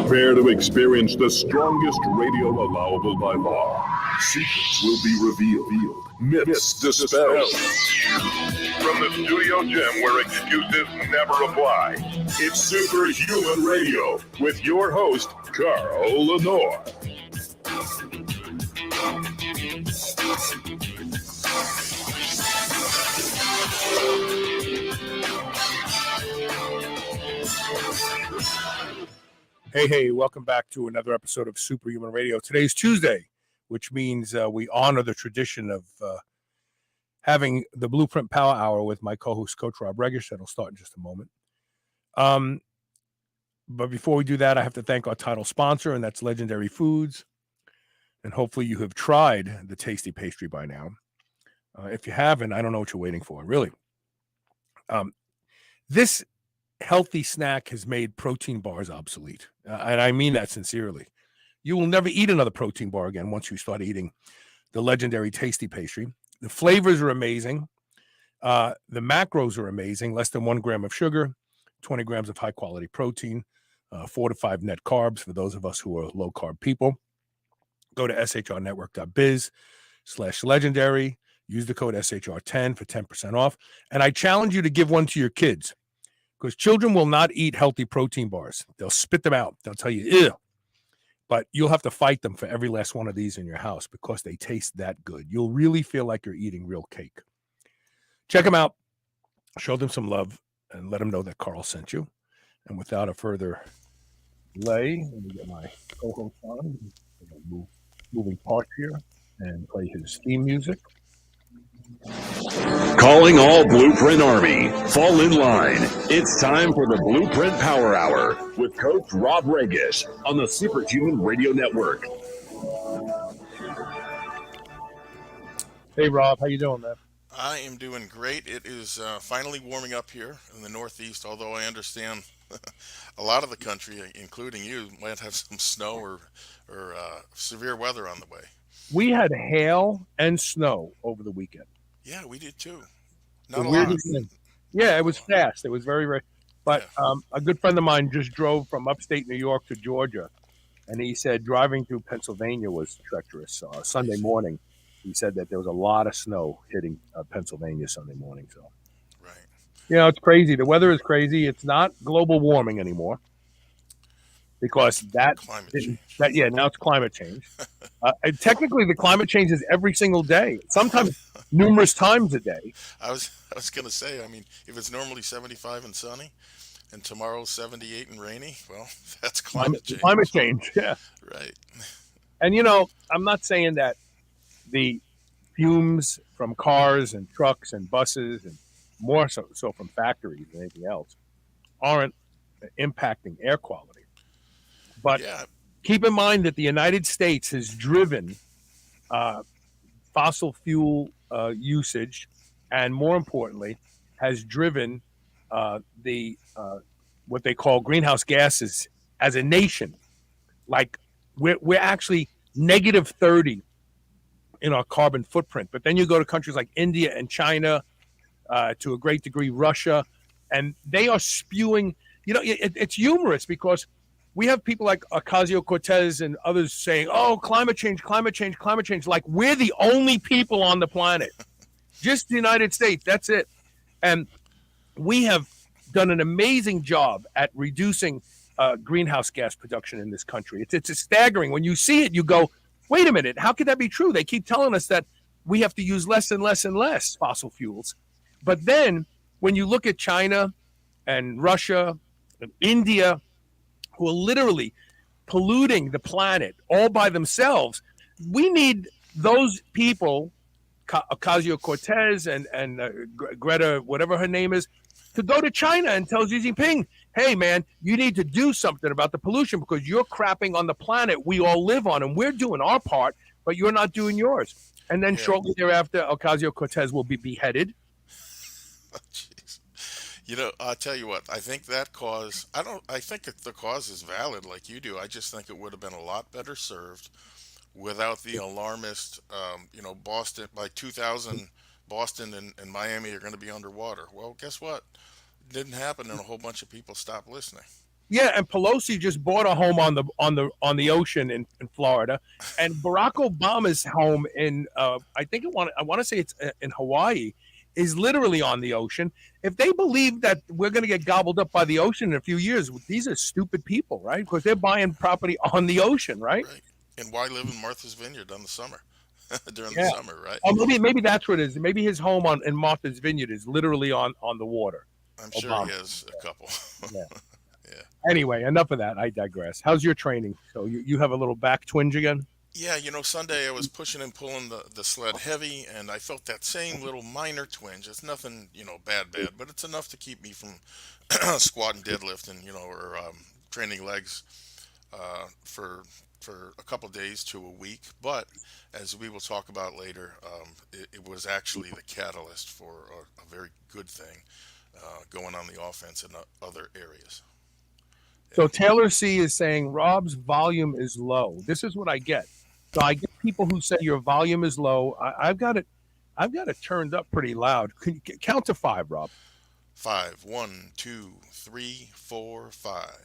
Prepare to experience the strongest radio allowable by law. Secrets will be revealed. Myths dispelled. From the studio gym where excuses never apply, it's Superhuman Radio with your host, Carl Lenore. Hey, welcome back to another episode of Superhuman Radio. Today's Tuesday, which means we honor the tradition of having the Blueprint Power Hour with my co-host, Coach Rob Regish. That'll start in just a moment. But before we do that, I have to thank our title sponsor, and that's Legendary Foods. And hopefully you have tried the tasty pastry by now. If you haven't, I don't know what you're waiting for, really. This healthy snack has made protein bars obsolete. And I mean that sincerely. You will never eat another protein bar again once you start eating the legendary tasty pastry. The flavors are amazing. The macros are amazing. Less than 1 gram of sugar, 20 grams of high quality protein, 4 to 5 net carbs for those of us who are low carb people. Go to shrnetwork.biz/legendary. Use the code SHR10 for 10% off. And I challenge you to give one to your kids, because children will not eat healthy protein bars. They'll spit them out. They'll tell you, ew. But you'll have to fight them for every last one of these in your house because they taste that good. You'll really feel like you're eating real cake. Check them out. Show them some love and let them know that Carl sent you. And without a further delay, let me get my co-host on. Moving parts here and play his theme music. Calling all Blueprint Army, fall in line. It's time for the Blueprint Power Hour with Coach Rob Regish on the Superhuman Radio Network. Hey, Rob, how you doing, man? I am doing great. It is finally warming up here in the Northeast, although I understand a lot of the country, including you, might have some snow or severe weather on the way. We had hail and snow over the weekend. Yeah, we did too. Not a lot. Yeah, it was fast. It was very, very. But a good friend of mine just drove from upstate New York to Georgia, and he said driving through Pennsylvania was treacherous. Sunday morning, he said that there was a lot of snow hitting Pennsylvania Sunday morning. So, right. You know, it's crazy. The weather is crazy. It's not global warming anymore, because now it's climate change. And technically, the climate change is every single day, sometimes numerous times a day. I was going to say, I mean, if it's normally 75 and sunny, and tomorrow's 78 and rainy, well, that's climate change. Climate change, yeah. Right. And, you know, I'm not saying that the fumes from cars and trucks and buses, and more so from factories and anything else, aren't impacting air quality. But keep in mind that the United States has driven fossil fuel usage, and more importantly, has driven the what they call greenhouse gases as a nation. Like we're actually negative 30 in our carbon footprint. But then you go to countries like India and China, to a great degree, Russia, and they are spewing. You know, it's humorous because we have people like Ocasio-Cortez and others saying, oh, climate change, like we're the only people on the planet. Just the United States, that's it. And we have done an amazing job at reducing greenhouse gas production in this country. It's staggering. When you see it, you go, wait a minute, how could that be true? They keep telling us that we have to use less and less and less fossil fuels. But then when you look at China and Russia and India, who are literally polluting the planet all by themselves, we need those people, Ocasio-Cortez and Greta, whatever her name is, to go to China and tell Xi Jinping, hey, man, you need to do something about the pollution because you're crapping on the planet we all live on, and we're doing our part, but you're not doing yours. And then shortly thereafter, Ocasio-Cortez will be beheaded. Jeez. You know, I'll tell you what, I think that cause, I think the cause is valid like you do. I just think it would have been a lot better served without the alarmist, Boston, by 2000, Boston and Miami are going to be underwater. Well, guess what? It didn't happen, and a whole bunch of people stopped listening. Yeah, and Pelosi just bought a home on the ocean in Florida, and Barack Obama's home in I want to say it's in Hawaii is literally on the ocean. If they believe that we're going to get gobbled up by the ocean in a few years, these are stupid people, right? Because they're buying property on the ocean, right? Right. And why live in Martha's Vineyard on the summer? During the Yeah. summer, right? Oh, maybe that's what it is. Maybe his home on in Martha's Vineyard is literally on the water. I'm sure he Obama. has a couple. Yeah. Yeah. Anyway, enough of that. I digress. How's your training? So you have a little back twinge again? Yeah, Sunday I was pushing and pulling the sled heavy, and I felt that same little minor twinge. It's nothing, bad, but it's enough to keep me from squatting, deadlifting, or training legs for a couple days to a week. But as we will talk about later, it was actually the catalyst for a very good thing going on the offense in other areas. So Taylor C is saying Rob's volume is low. This is what I get. So I get people who say your volume is low. I've got it turned up pretty loud. Can you count to five, Rob? Five, one, two, three, four, five,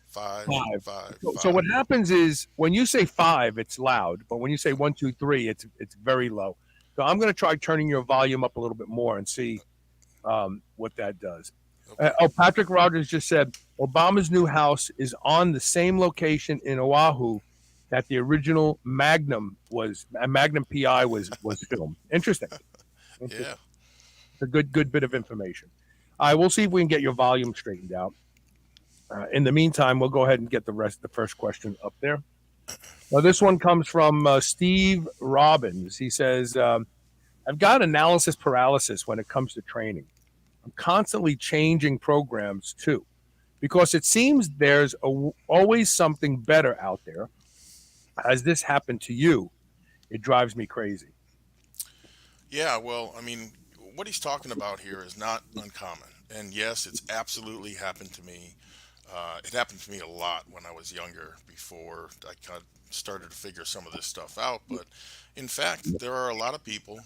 five, Five. five, So what five. happens is when you say five, it's loud, but when you say one, two, three, it's very low. So I'm going to try turning your volume up a little bit more and see what that does. Okay. Patrick Rogers just said Obama's new house is on the same location in Oahu that the original Magnum PI was filmed. Interesting. Interesting. Yeah. A good bit of information. All right, we'll see if we can get your volume straightened out. In the meantime, we'll go ahead and get the first question up there. Now, this one comes from Steve Robbins. He says, I've got analysis paralysis when it comes to training. I'm constantly changing programs too, because it seems there's always something better out there. Has this happened to you? It drives me crazy. Yeah, well, I mean, what he's talking about here is not uncommon. And yes, it's absolutely happened to me. It happened to me a lot when I was younger before I kind of started to figure some of this stuff out. But in fact, there are a lot of people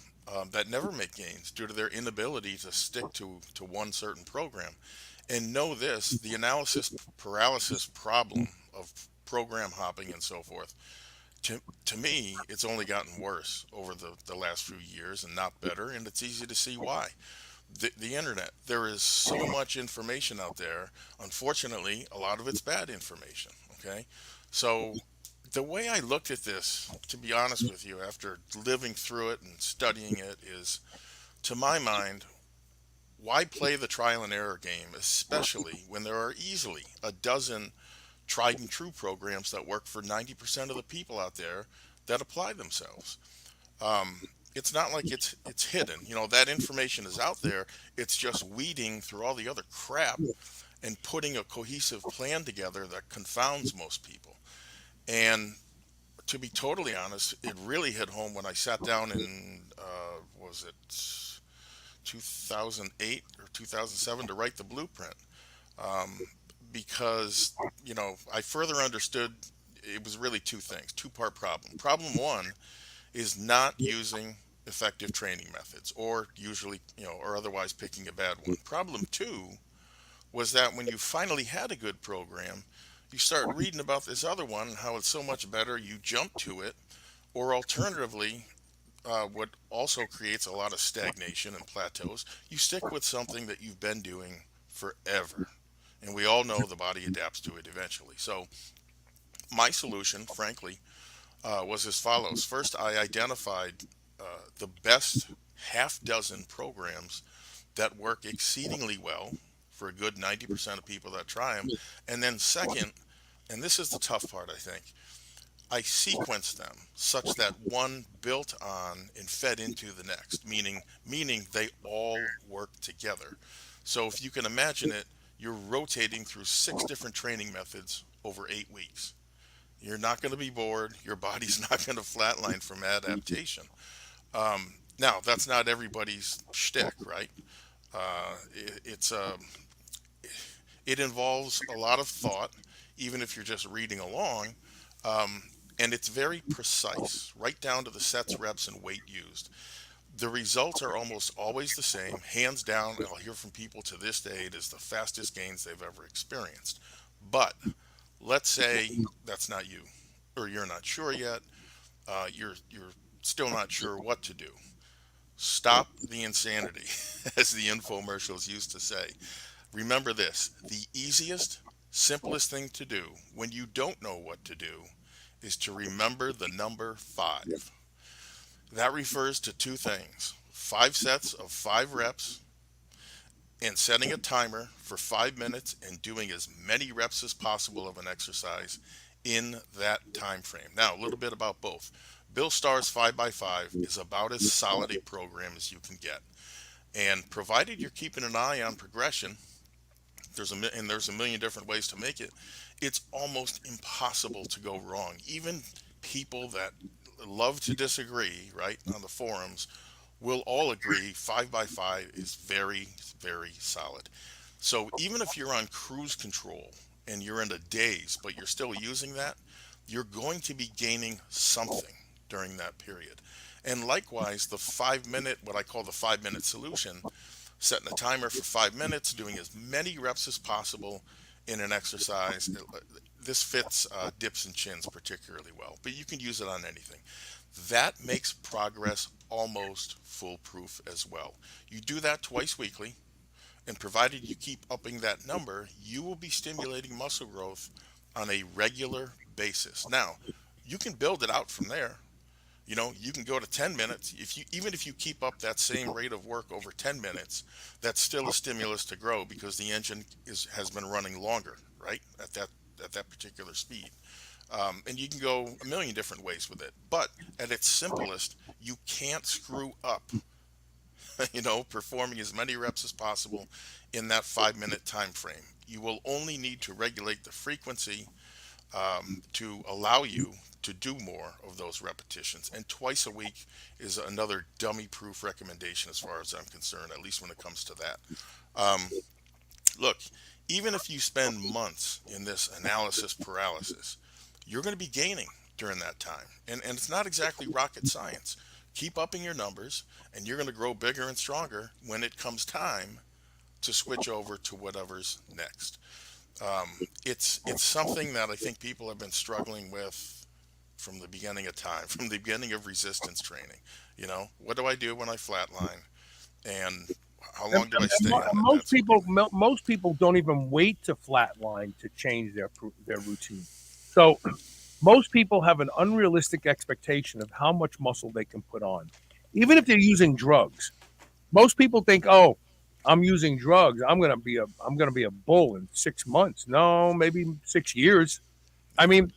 that never make gains due to their inability to stick to one certain program. And know this, the analysis paralysis problem of program hopping and so forth, to me, it's only gotten worse over the last few years and not better. And it's easy to see why. The internet, there is so much information out there. Unfortunately, a lot of it's bad information. Okay. So the way I looked at this, to be honest with you, after living through it and studying it, is to my mind, why play the trial and error game, especially when there are easily a dozen tried and true programs that work for 90% of the people out there that apply themselves. It's not like it's hidden. That information is out there. It's just weeding through all the other crap and putting a cohesive plan together that confounds most people. And to be totally honest, it really hit home when I sat down in was it 2008 or 2007 to write the blueprint. Um, because I further understood it was really two things, two-part problem. Problem one is not using effective training methods, or usually, or otherwise picking a bad one. Problem two was that when you finally had a good program, you start reading about this other one, how it's so much better, you jump to it, or alternatively, what also creates a lot of stagnation and plateaus, you stick with something that you've been doing forever. And we all know the body adapts to it eventually. So my solution, frankly, was as follows. First, I identified the best half dozen programs that work exceedingly well for a good 90% of people that try them. And then second, and this is the tough part, I think, I sequenced them such that one built on and fed into the next, meaning they all work together. So if you can imagine it, you're rotating through 6 different training methods over 8 weeks. You're not going to be bored. Your body's not going to flatline from adaptation. Now, that's not everybody's shtick, right? It's it involves a lot of thought, even if you're just reading along, um, and it's very precise, right down to the sets, reps, and weight used. The results are almost always the same, hands down. I'll hear from people to this day, it is the fastest gains they've ever experienced. But let's say that's not you, or you're not sure yet. You're still not sure what to do. Stop the insanity, as the infomercials used to say. Remember this: the easiest, simplest thing to do when you don't know what to do is to remember the number five. That refers to two things: 5 sets of 5 reps, and setting a timer for 5 minutes and doing as many reps as possible of an exercise in that time frame. Now, a little bit about both. Bill Starr's 5x5 is about as solid a program as you can get. And provided you're keeping an eye on progression, there's a million different ways to make it. It's almost impossible to go wrong. Even people that love to disagree, right, on the forums, will all agree 5x5 is very, very solid. So even if you're on cruise control and you're in a daze, but you're still using that, you're going to be gaining something during that period. And likewise, the 5 minute, what I call the 5 minute solution, setting a timer for 5 minutes, doing as many reps as possible in an exercise. This fits dips and chins particularly well, but you can use it on anything. That makes progress almost foolproof as well. You do that twice weekly, and provided you keep upping that number, you will be stimulating muscle growth on a regular basis. Now, you can build it out from there. You can go to 10 minutes. Even if you keep up that same rate of work over 10 minutes, that's still a stimulus to grow because the engine has been running longer, right? At that particular speed. And you can go a million different ways with it. But at its simplest, you can't screw up, performing as many reps as possible in that 5 minute time frame. You will only need to regulate the frequency to allow you to do more of those repetitions. And twice a week is another dummy proof recommendation as far as I'm concerned, at least when it comes to that. Um, Look, even if you spend months in this analysis paralysis, you're going to be gaining during that time. And it's not exactly rocket science. Keep upping your numbers, and you're going to grow bigger and stronger when it comes time to switch over to whatever's next. It's something that I think people have been struggling with from the beginning of time, from the beginning of resistance training. What do I do when I flatline, and how long do I stay on it? That sort of thing. Most people don't even wait to flatline to change their routine. So most people have an unrealistic expectation of how much muscle they can put on, even if they're using drugs. Most people think, "Oh, I'm using drugs. I'm gonna be a bull in 6 months." No, maybe 6 years. I mean,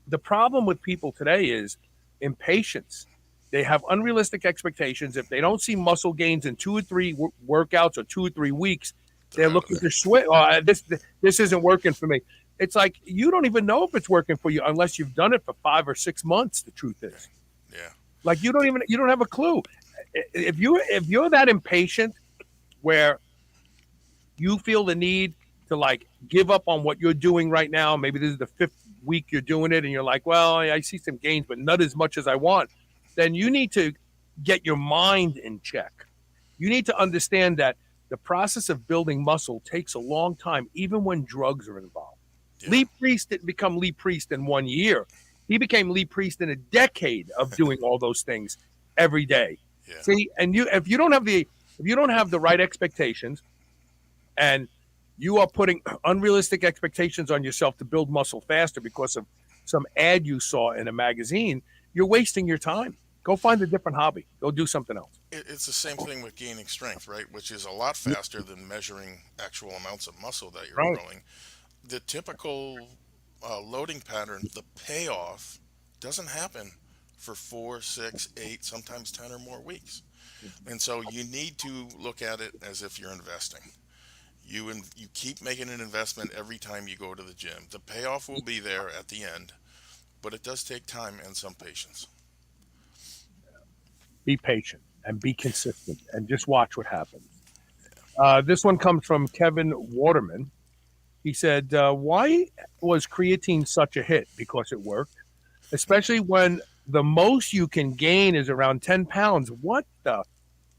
the problem with people today is impatience. They have unrealistic expectations. If they don't see muscle gains in 2 or 3 workouts or 2 or 3 weeks, They're they're out of looking there. to switch. Oh, this isn't working for me. It's like you don't even know if it's working for you unless you've done it for 5 or 6 months. The truth is, Yeah. like you don't have a clue. If you're that impatient where you feel the need to like give up on what you're doing right now, maybe this is the 5th week you're doing it, and you're like, well, I see some gains, but not as much as I want, then you need to get your mind in check. You need to understand that the process of building muscle takes a long time, even when drugs are involved. Yeah. Lee Priest didn't become Lee Priest in 1 year. He became Lee Priest in a decade of doing all those things every day. Yeah. See, and if you don't have the right expectations, and you are putting unrealistic expectations on yourself to build muscle faster because of some ad you saw in a magazine, you're wasting your time. Go find a different hobby. Go do something else. It's the same thing with gaining strength, right? Which is a lot faster than measuring actual amounts of muscle that you're Right. growing. The typical loading pattern, the payoff doesn't happen for 4, 6, 8, sometimes 10 or more weeks. And so you need to look at it as if you're investing. You keep making an investment every time you go to the gym. The payoff will be there at the end, but it does take time and some patience. Be patient and be consistent and just watch what happens. This one comes from Kevin Waterman. He said, why was creatine such a hit? Because it worked, especially when the most you can gain is around 10 pounds. What the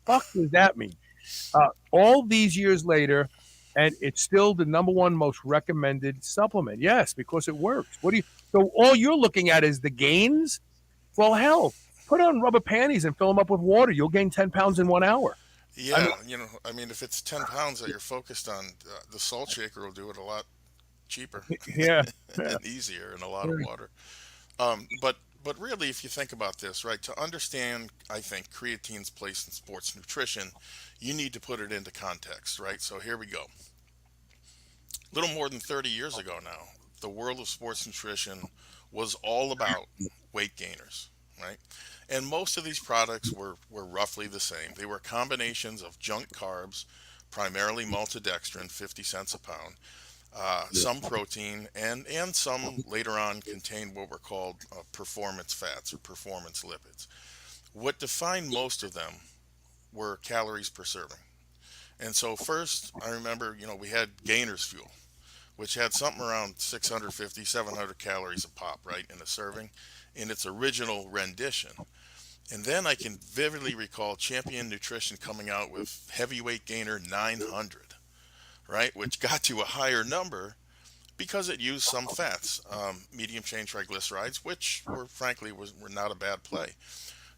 fuck does that mean? All these years later, and it's still the number one most recommended supplement. Yes, because it works. What do you? So all you're looking at is the gains. Well, hell, put on rubber panties and fill them up with water. You'll gain 10 pounds in 1 hour. I mean, Yeah, I mean, if it's 10 pounds that you're focused on, the salt shaker will do it a lot cheaper yeah, yeah, and easier and a lot of water. But really, if you think about this, right, to understand, I think, creatine's place in sports nutrition, you need to put it into context, right? So here we go. A little more than 30 years ago now, the world of sports nutrition was all about weight gainers, right? And most of these products were roughly the same. They were combinations of junk carbs, primarily maltodextrin, 50 cents a pound, some protein, and some later on contained what were called performance fats or performance lipids. What defined most of them were calories per serving. And so first, I remember, we had Gainer's Fuel, which had something around 650, 700 calories a pop, right, in a serving, in its original rendition. And then I can vividly recall Champion Nutrition coming out with Heavyweight Gainer 900, right, which got to a higher number because it used some fats, medium chain triglycerides, which were not a bad play.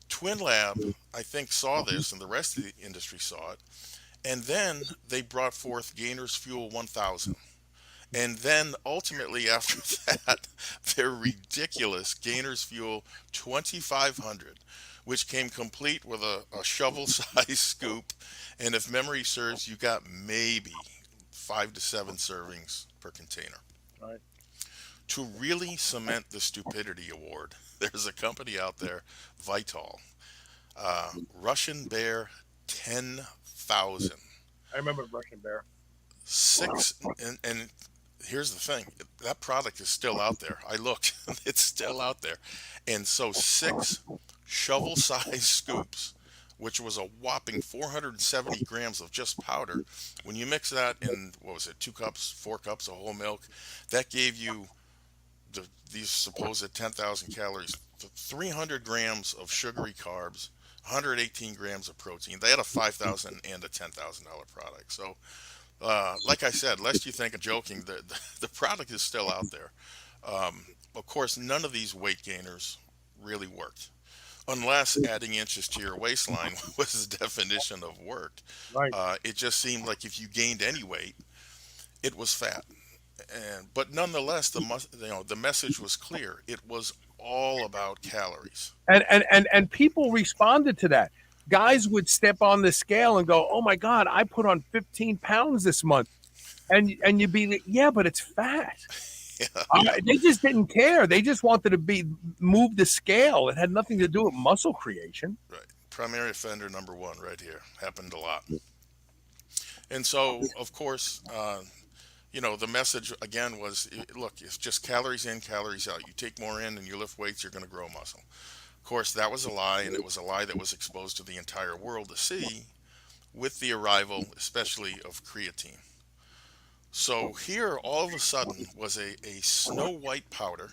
Twin Lab, I think, saw this, and the rest of the industry saw it, and then they brought forth Gainer's Fuel 1000. And then ultimately after that, their ridiculous Gainer's Fuel 2500, which came complete with a shovel-sized scoop. And if memory serves, you got maybe 5 to 7 servings per container. right. To really cement the stupidity award, there's a company out there, Vital, Russian Bear 10,000. I remember Russian Bear. Six, and here's the thing, that product is still out there. I looked, it's still out there. And so 6 shovel-sized scoops, which was a whopping 470 grams of just powder. When you mix that in, what was it, 2 cups, 4 cups of whole milk, that gave you these supposed 10,000 calories, 300 grams of sugary carbs, 118 grams of protein. They had a $5,000 and a $10,000 product. So, like I said, lest you think I'm joking, the product is still out there. Of course, none of these weight gainers really worked, unless adding inches to your waistline was the definition of work. Right. It just seemed like if you gained any weight, it was fat. But nonetheless, the message was clear. It was all about calories. And people responded to that. Guys would step on the scale and go, "Oh my God, I put on 15 pounds this month," and you'd be like, "Yeah, but it's fat." Yeah, They just didn't care. They just wanted to move the scale. It had nothing to do with muscle creation. right. Primary offender number one, right here, happened a lot. And so, of course, the message again was, look, it's just calories in, calories out. You take more in and you lift weights, you're going to grow muscle. Of course, that was a lie, and it was a lie that was exposed to the entire world to see with the arrival, especially of creatine. So here, all of a sudden, was a snow white powder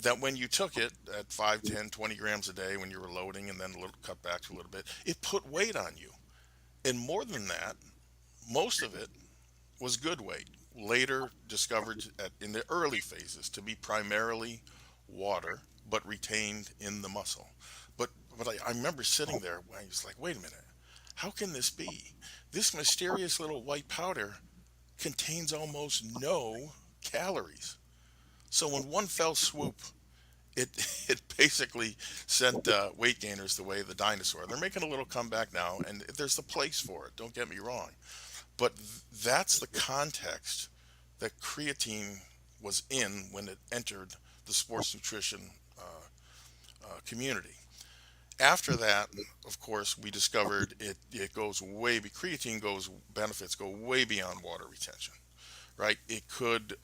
that when you took it at 5, 10, 20 grams a day when you were loading and then a little cut back to a little bit, it put weight on you. And more than that, most of it was good weight. Later discovered in the early phases to be primarily water, but retained in the muscle. But I remember sitting there when I was like, wait a minute, how can this be? This mysterious little white powder contains almost no calories. So in one fell swoop, it it basically sent weight gainers the way of the dinosaur. They're making a little comeback now, and there's a place for it. Don't get me wrong, but that's the context that creatine was in when it entered the sports nutrition community. After that, of course, we discovered it goes creatine goes benefits go way beyond water retention, right? It could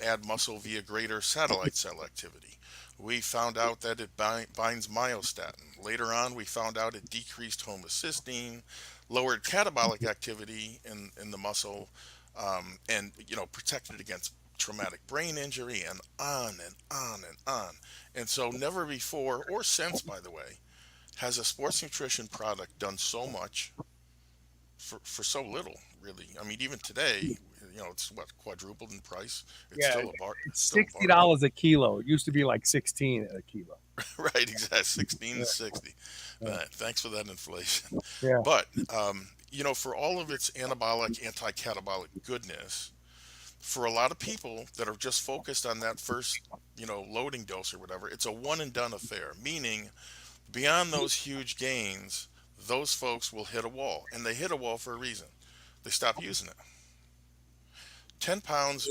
add muscle via greater satellite cell activity. We found out that it binds myostatin. Later on, we found out it decreased homocysteine, lowered catabolic activity in the muscle, and protected against traumatic brain injury, and on and on and on. And so, never before or since, by the way, has a sports nutrition product done so much for so little, really. I mean, even today, it's what, quadrupled in price. It's Yeah, still a bar. it's It's still a bargain. $60 a kilo. It used to be like 16 a kilo. Right, exactly. 16 to Yeah, 60. yeah, Thanks for that inflation. yeah. But, for all of its anabolic, anti-catabolic goodness, for a lot of people that are just focused on that first, loading dose or whatever, it's a one and done affair, meaning beyond those huge gains, those folks will hit a wall. And they hit a wall for a reason. They stop using it. 10 pounds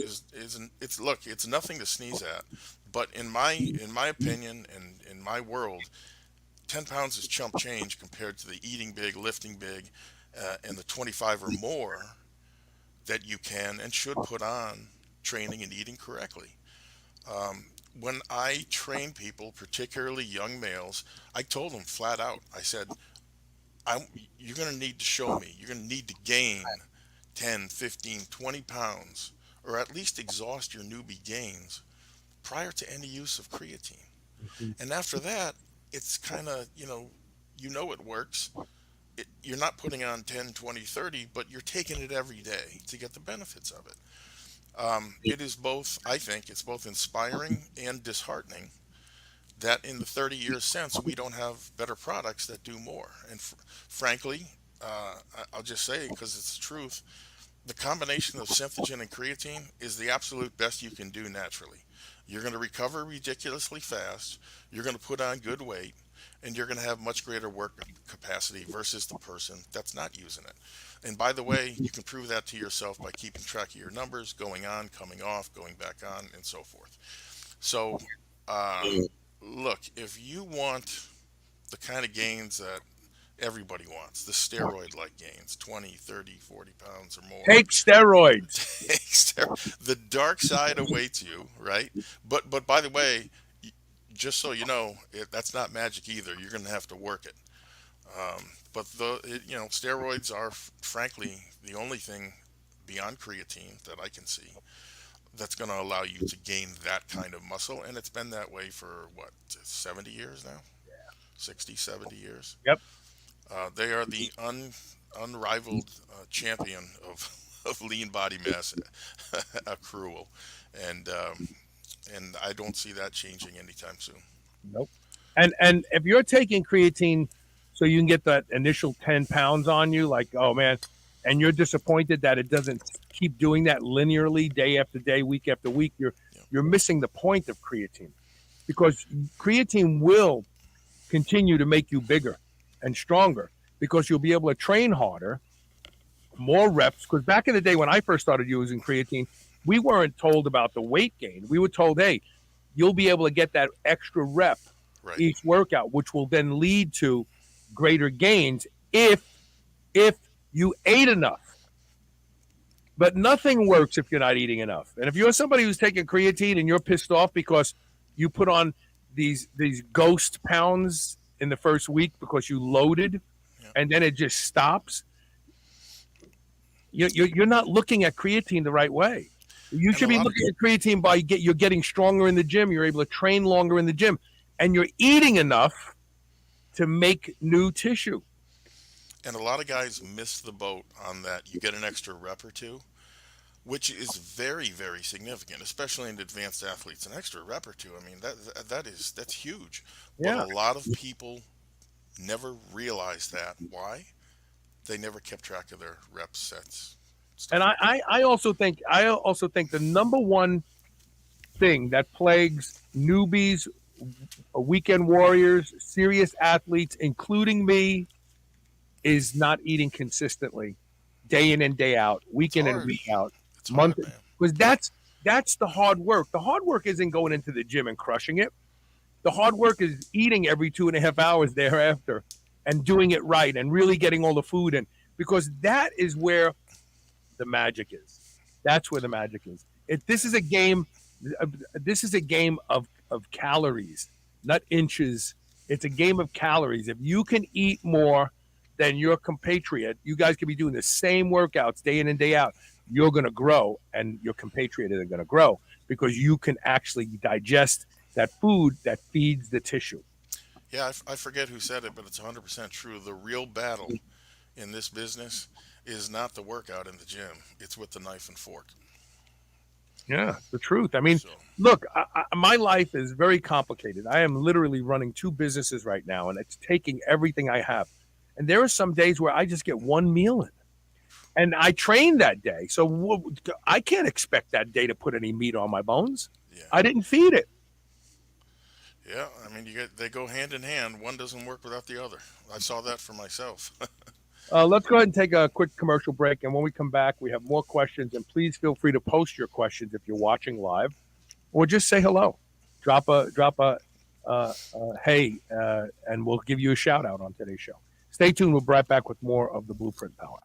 it's look, it's nothing to sneeze at. But in my opinion and in my world, 10 pounds is chump change compared to the eating big, lifting big, and the 25 or more that you can and should put on training and eating correctly. Um, when I train people, particularly young males, I told them flat out, I said, I'm, you're going to need to show me, you're going to need to gain 10, 15, 20 pounds, or at least exhaust your newbie gains prior to any use of creatine. Mhm. And after that, it's kind of, it works. You're not putting on 10, 20, 30, but you're taking it every day to get the benefits of it. It is both, I think, it's both inspiring and disheartening that in the 30 years since, we don't have better products that do more. And frankly, I'll just say it because it's the truth, the combination of synthogen and creatine is the absolute best you can do naturally. You're going to recover ridiculously fast, you're going to put on good weight, and you're going to have much greater work capacity versus the person that's not using it. And by the way, you can prove that to yourself by keeping track of your numbers, going on, coming off, going back on, and so forth. So, uh, look, if you want the kind of gains that everybody wants, the steroid like gains, 20, 30, 40 pounds or more, Take steroids. the dark side awaits you, right? But by the way, just so you know, that's not magic either. You're going to have to work it. But steroids are frankly the only thing beyond creatine that I can see that's going to allow you to gain that kind of muscle, and it's been that way for what, 70 years now, 60, 70 years. Yep. They are the unrivaled champion of of lean body mass accrual, and I don't see that changing anytime soon. Nope. And if you're taking creatine so you can get that initial 10 pounds on you, like, oh man, and you're disappointed that it doesn't keep doing that linearly day after day, week after week, Yeah, you're missing the point of creatine because creatine will continue to make you bigger and stronger because you'll be able to train harder, more reps. Because back in the day when I first started using creatine, we weren't told about the weight gain. We were told, hey, you'll be able to get that extra rep right. each workout, which will then lead to greater gains if you ate enough. But nothing works if you're not eating enough. And if you're somebody who's taking creatine and you're pissed off because you put on these ghost pounds in the first week because you loaded Yeah, and then it just stops, you're not looking at creatine the right way. You and a should be lot of looking at creatine by you're getting stronger in the gym. You're able to train longer in the gym, and you're eating enough to make new tissue. and a lot of guys miss the boat on that. You get an extra rep or two, which is very, very significant, especially in advanced athletes. An extra rep or two, I mean, that's huge. But a Yeah, lot of people never realize that. Why? They never kept track of their reps, sets, and stuff like that. I also think the number one thing that plagues newbies, weekend warriors, serious athletes, including me, is not eating consistently, day in and day out, week It's in and hard. week out, It's month, hard, man. because that's the hard work. The hard work isn't going into the gym and crushing it. The hard work is eating every 2.5 hours thereafter and doing it right and really getting all the food in because that is where the magic is. That's where the magic is. If this is a game, this is a game of calories, not inches. It's a game of calories. If you can eat more than your compatriot, you guys can be doing the same workouts day in and day out. You're going to grow, and your compatriot isn't going to grow because you can actually digest that food that feeds the tissue. Yeah, I forget who said it, but it's 100% true. The real battle in this business is not the workout in the gym. It's with the knife and fork. Yeah, the truth. I mean, So, look, my life is very complicated. I am literally running two businesses right now, and it's taking everything I have. And there are some days where I just get one meal in, and I train that day. So I can't expect that day to put any meat on my bones. yeah. I didn't feed it. Yeah, I mean, they go hand in hand. One doesn't work without the other. I saw that for myself. Let's go ahead and take a quick commercial break. And when we come back, we have more questions. And please feel free to post your questions if you're watching live, or just say hello. Drop a hey, and we'll give you a shout out on today's show. Stay tuned. We'll be right back with more of the Blueprint Power Hour.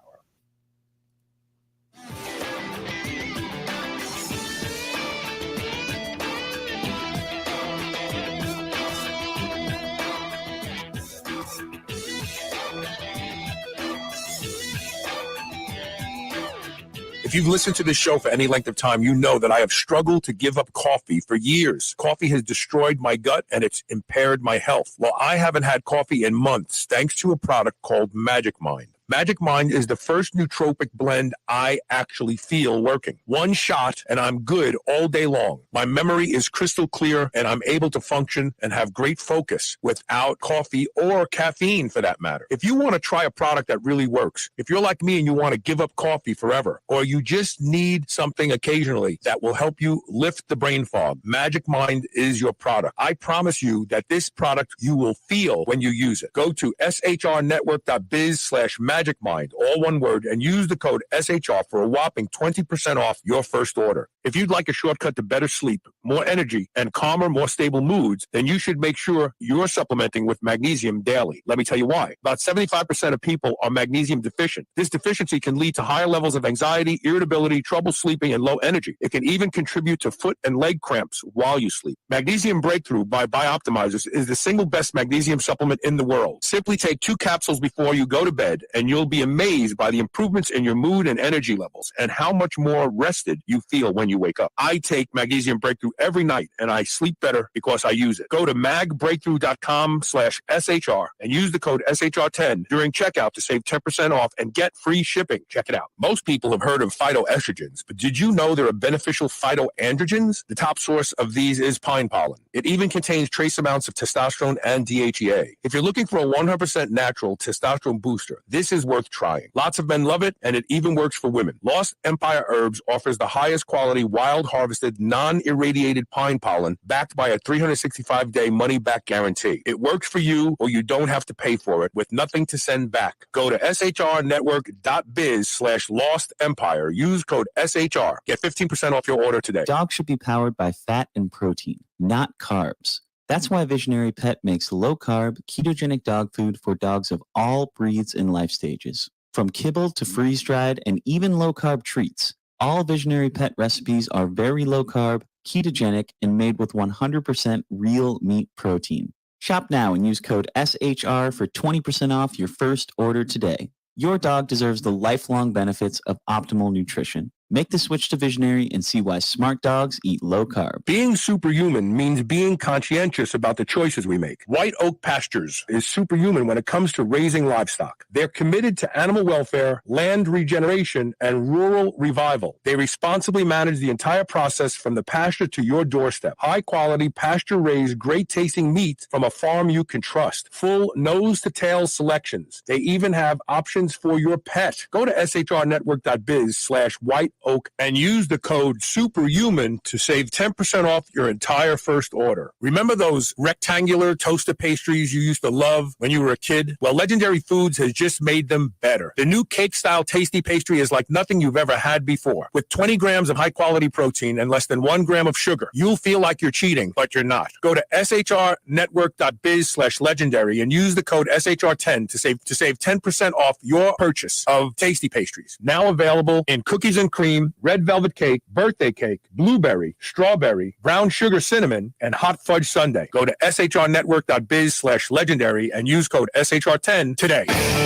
If you've listened to this show for any length of time, you know that I have struggled to give up coffee for years. Coffee has destroyed my gut and it's impaired my health. Well, I haven't had coffee in months thanks to a product called Magic Mind. Magic Mind is the first nootropic blend I actually feel working. One shot and I'm good all day long. My memory is crystal clear and I'm able to function and have great focus without coffee or caffeine for that matter. If you want to try a product that really works, if you're like me and you want to give up coffee forever, or you just need something occasionally that will help you lift the brain fog, Magic Mind is your product. I promise you that this product you will feel when you use it. Go to shrnetwork.biz/Magic Mind, all one word, and use the code SHR for a whopping 20% off your first order. If you'd like a shortcut to better sleep, more energy, and calmer, more stable moods, then you should make sure you're supplementing with magnesium daily. Let me tell you why. About 75% of people are magnesium deficient. This deficiency can lead to higher levels of anxiety, irritability, trouble sleeping, and low energy. It can even contribute to foot and leg cramps while you sleep. Magnesium Breakthrough by Bioptimizers is the single best magnesium supplement in the world. Simply take 2 capsules before you go to bed, and you'll be amazed by the improvements in your mood and energy levels and how much more rested you feel when you wake up. I take Magnesium Breakthrough every night and I sleep better because I use it. Go to magbreakthrough.com/SHR and use the code SHR10 during checkout to save 10% off and get free shipping. Check it out. Most people have heard of phytoestrogens, but did you know there are beneficial phytoandrogens? The top source of these is pine pollen. It even contains trace amounts of testosterone and DHEA. If you're looking for a 100% natural testosterone booster, this is worth trying. Lots of men love it, and it even works for women. Lost Empire Herbs offers the highest quality wild harvested, non-irradiated pine pollen backed by a 365-day money-back guarantee. It works for you, or you don't have to pay for it with nothing to send back. Go to shrnetwork.biz/Lost Empire. Use code SHR. Get 15% off your order today. Dogs should be powered by fat and protein, not carbs. That's why Visionary Pet makes low-carb, ketogenic dog food for dogs of all breeds and life stages. From kibble to freeze-dried and even low-carb treats, all Visionary Pet recipes are very low-carb, ketogenic, and made with 100% real meat protein. Shop now and use code SHR for 20% off your first order today. Your dog deserves the lifelong benefits of optimal nutrition. Make the switch to Visionary and see why smart dogs eat low carb. Being superhuman means being conscientious about the choices we make. White Oak Pastures is superhuman when it comes to raising livestock. They're committed to animal welfare, land regeneration, and rural revival. They responsibly manage the entire process from the pasture to your doorstep. High-quality, pasture-raised, great-tasting meat from a farm you can trust. Full nose-to-tail selections. They even have options for your pet. Go to shrnetwork.biz/White Oak and use the code SUPERHUMAN to save 10% off your entire first order. Remember those rectangular toaster pastries you used to love when you were a kid? Well, Legendary Foods has just made them better. The new cake-style tasty pastry is like nothing you've ever had before. With 20 grams of high-quality protein and less than 1 gram of sugar, you'll feel like you're cheating, but you're not. Go to shrnetwork.biz/legendary and use the code SHR10 to save 10% off your purchase of tasty pastries. Now available in cookies and cream, red velvet cake, birthday cake, blueberry, strawberry, brown sugar cinnamon, and hot fudge sundae. Go to shrnetwork.biz/legendary and use code SHR10 today.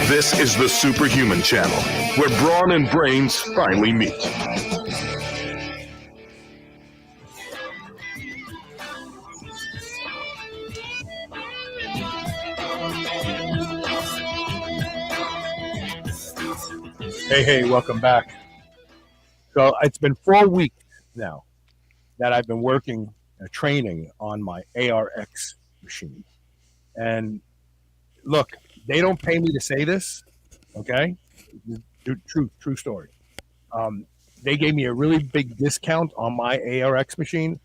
This is the Superhuman Channel, where brawn and brains finally meet. Hey, welcome back. So it's been 4 weeks now that I've been working, training on my ARX machine. And look, they don't pay me to say this, okay? True story. Um, they gave me a really big discount on my ARX machine.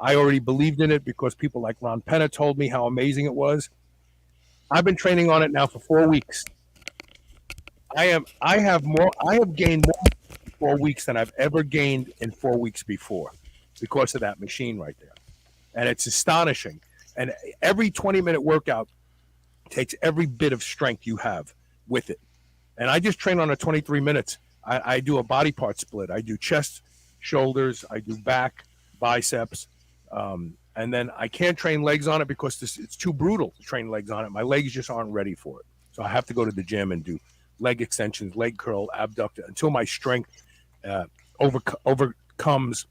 I already believed in it because people like Ron Penna told me how amazing it was. I've been training on it now for 4 weeks. I have gained more in 4 weeks than I've ever gained in 4 weeks before because of that machine right there. And it's astonishing. And every 20-minute workout takes every bit of strength you have with it. And I just train on a 23 minutes. I do a body part split. I do chest, shoulders, I do back, biceps. And then I can't train legs on it because it's too brutal to train legs on it. My legs just aren't ready for it. So I have to go to the gym and do leg extensions, leg curl, abductor until my strength overcomes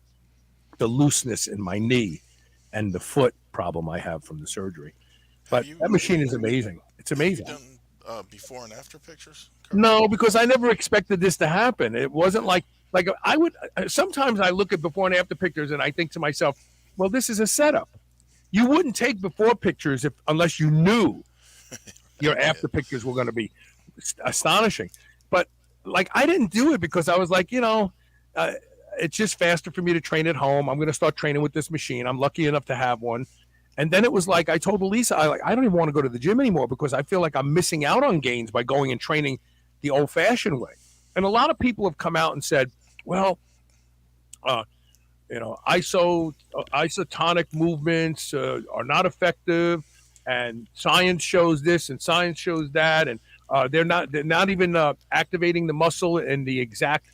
the looseness in my knee and the foot problem I have from the surgery. But that machine is amazing. It's amazing. Have you done before and after pictures? No, because I never expected this to happen. It wasn't like I would. Sometimes I look at before and after pictures and I think to myself, well, this is a setup. You wouldn't take before pictures unless you knew your after pictures were going to be astonishing. But like I didn't do it because I was like, it's just faster for me to train at home. I'm going to start training with this machine. I'm lucky enough to have one. And then it was like I told Elisa, I don't even want to go to the gym anymore because I feel like I'm missing out on gains by going and training the old-fashioned way. And a lot of people have come out and said, well, isotonic movements are not effective, and science shows this and science shows that, and they're not even activating the muscle in the exact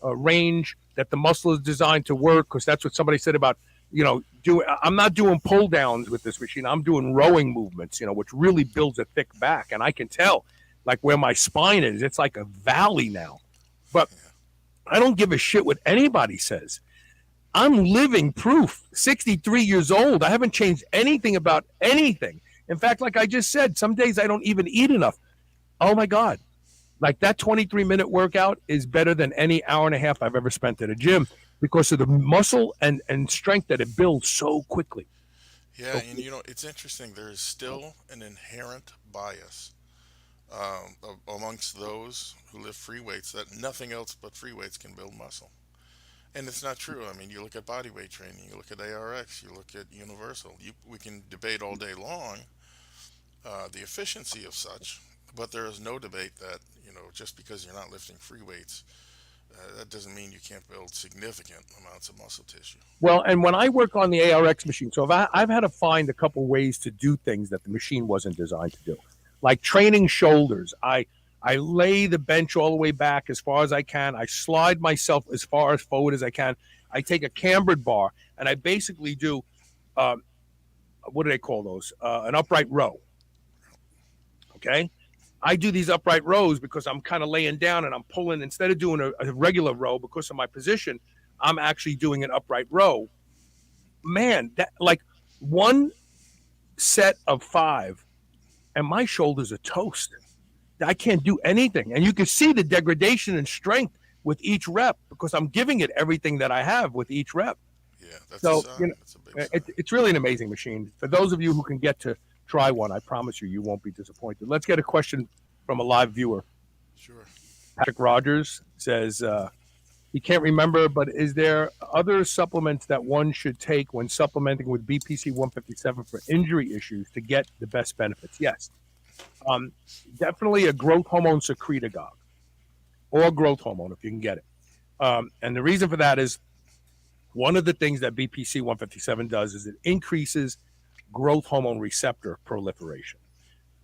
range that the muscle is designed to work. Because that's what somebody said about I'm not doing pull downs with this machine. I'm doing rowing movements, which really builds a thick back, and I can tell like where my spine is. It's like a valley now. But I don't give a shit what anybody says. I'm living proof. 63 years old. I haven't changed anything about anything. In fact, like I just said, some days I don't even eat enough. Oh my God. Like that 23-minute workout is better than any hour and a half I've ever spent at a gym because of the muscle and strength that it builds so quickly. Yeah, and it's interesting. There is still an inherent bias amongst those who lift free weights that nothing else but free weights can build muscle. And it's not true. I mean, you look at body weight training, you look at ARX, you look at Universal. We can debate all day long the efficiency of such, but there is no debate that, just because you're not lifting free weights, that doesn't mean you can't build significant amounts of muscle tissue. Well, and when I work on the ARX machine, so I've had to find a couple ways to do things that the machine wasn't designed to do. Like training shoulders. I lay the bench all the way back as far as I can. I slide myself as far as forward as I can. I take a cambered bar, and I basically do, what do they call those? An upright row. Okay? I do these upright rows because I'm kind of laying down and I'm pulling. Instead of doing a regular row because of my position, I'm actually doing an upright row. Man, that like one set of 5, and my shoulders are toast. I can't do anything. And you can see the degradation in strength with each rep because I'm giving it everything that I have with each rep. Yeah, that's so a sign. That's a big sign. It's really an amazing machine. For those of you who can get to try one, I promise you won't be disappointed. Let's get a question from a live viewer. Sure. Patrick Rogers says he can't remember, but is there other supplements that one should take when supplementing with BPC 157 for injury issues to get the best benefits? Yes. Definitely a growth hormone secretagogue or growth hormone if you can get it. And the reason for that is one of the things that BPC 157 does is it increases growth hormone receptor proliferation.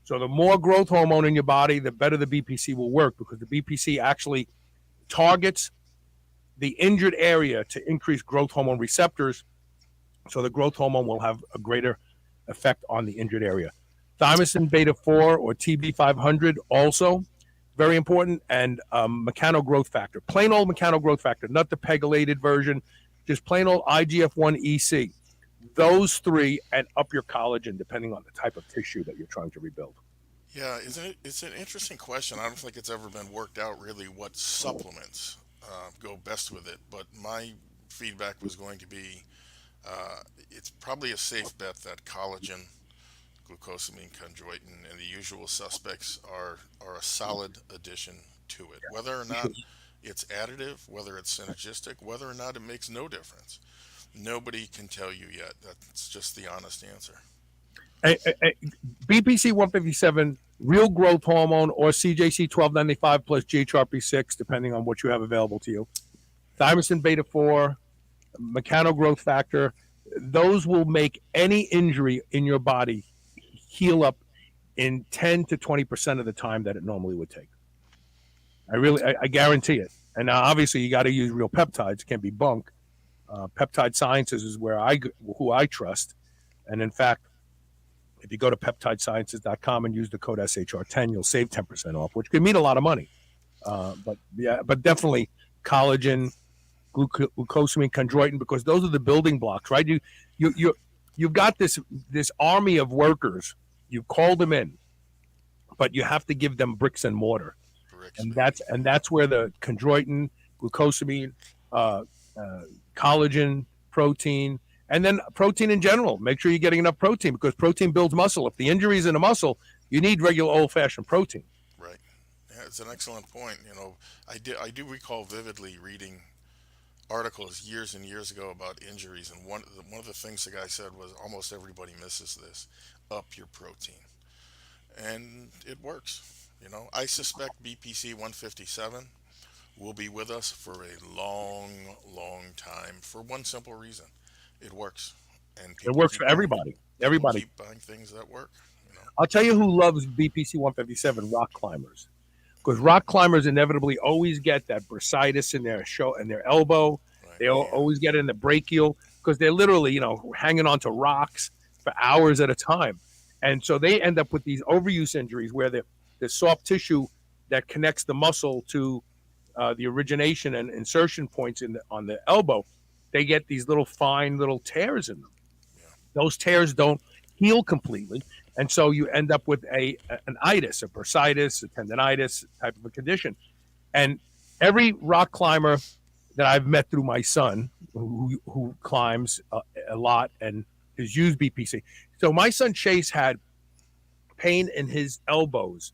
So the more growth hormone in your body, the better the BPC will work because the BPC actually targets the injured area to increase growth hormone receptors. So the growth hormone will have a greater effect on the injured area. Thymosin beta 4 or TB500 also very important, and mechanogrowth factor, plain old mechanogrowth factor, not the pegylated version, just plain old IGF-1 EC. Those 3 and up your collagen depending on the type of tissue that you're trying to rebuild. Yeah, isn't it? It's an interesting question. I don't think it's ever been worked out really what supplements go best with it. But my feedback was going to be it's probably a safe bet that collagen, glucosamine, chondroitin, and the usual suspects are a solid addition to it. Whether or not it's additive, whether it's synergistic, whether or not it makes no difference, nobody can tell you yet. That's just the honest answer. BPC 157, real growth hormone, or CJC 1295 plus GHRP6, depending on what you have available to you. Thymosin beta 4, mechano growth factor, those will make any injury in your body heal up in 10 to 20% of the time that it normally would take. I guarantee it. And now, obviously, you got to use real peptides. It can't be bunk. Peptide Sciences is who I trust. And in fact, if you go to peptidesciences.com and use the code SHR10, you'll save 10% off, which could mean a lot of money. But definitely collagen, glucosamine, chondroitin, because those are the building blocks, right? You've got this army of workers. You call them in, but you have to give them bricks and mortar, and that's where the chondroitin, glucosamine, collagen, protein, and then protein in general. Make sure you're getting enough protein because protein builds muscle. If the injury is in a muscle, you need regular old-fashioned protein. Right. Yeah, it's an excellent point. I do recall vividly reading articles years and years ago about injuries, and one of the things the guy said was almost everybody misses this: up your protein, and it works. I suspect BPC 157 will be with us for a long, long time for one simple reason: it works, and It works for everybody. People Everybody. keep buying things that work. I'll tell you who loves BPC 157: rock climbers. Because rock climbers inevitably always get that bursitis in their elbow. Right. They always get it in the brachial because they're literally, hanging onto rocks for hours at a time. And so they end up with these overuse injuries where the soft tissue that connects the muscle to the origination and insertion points on the elbow, they get these little fine little tears in them. Yeah. Those tears don't heal completely. And so you end up with an itis, a bursitis, a tendonitis type of a condition. And every rock climber that I've met through my son, who climbs a lot and has used BPC. So my son Chase had pain in his elbows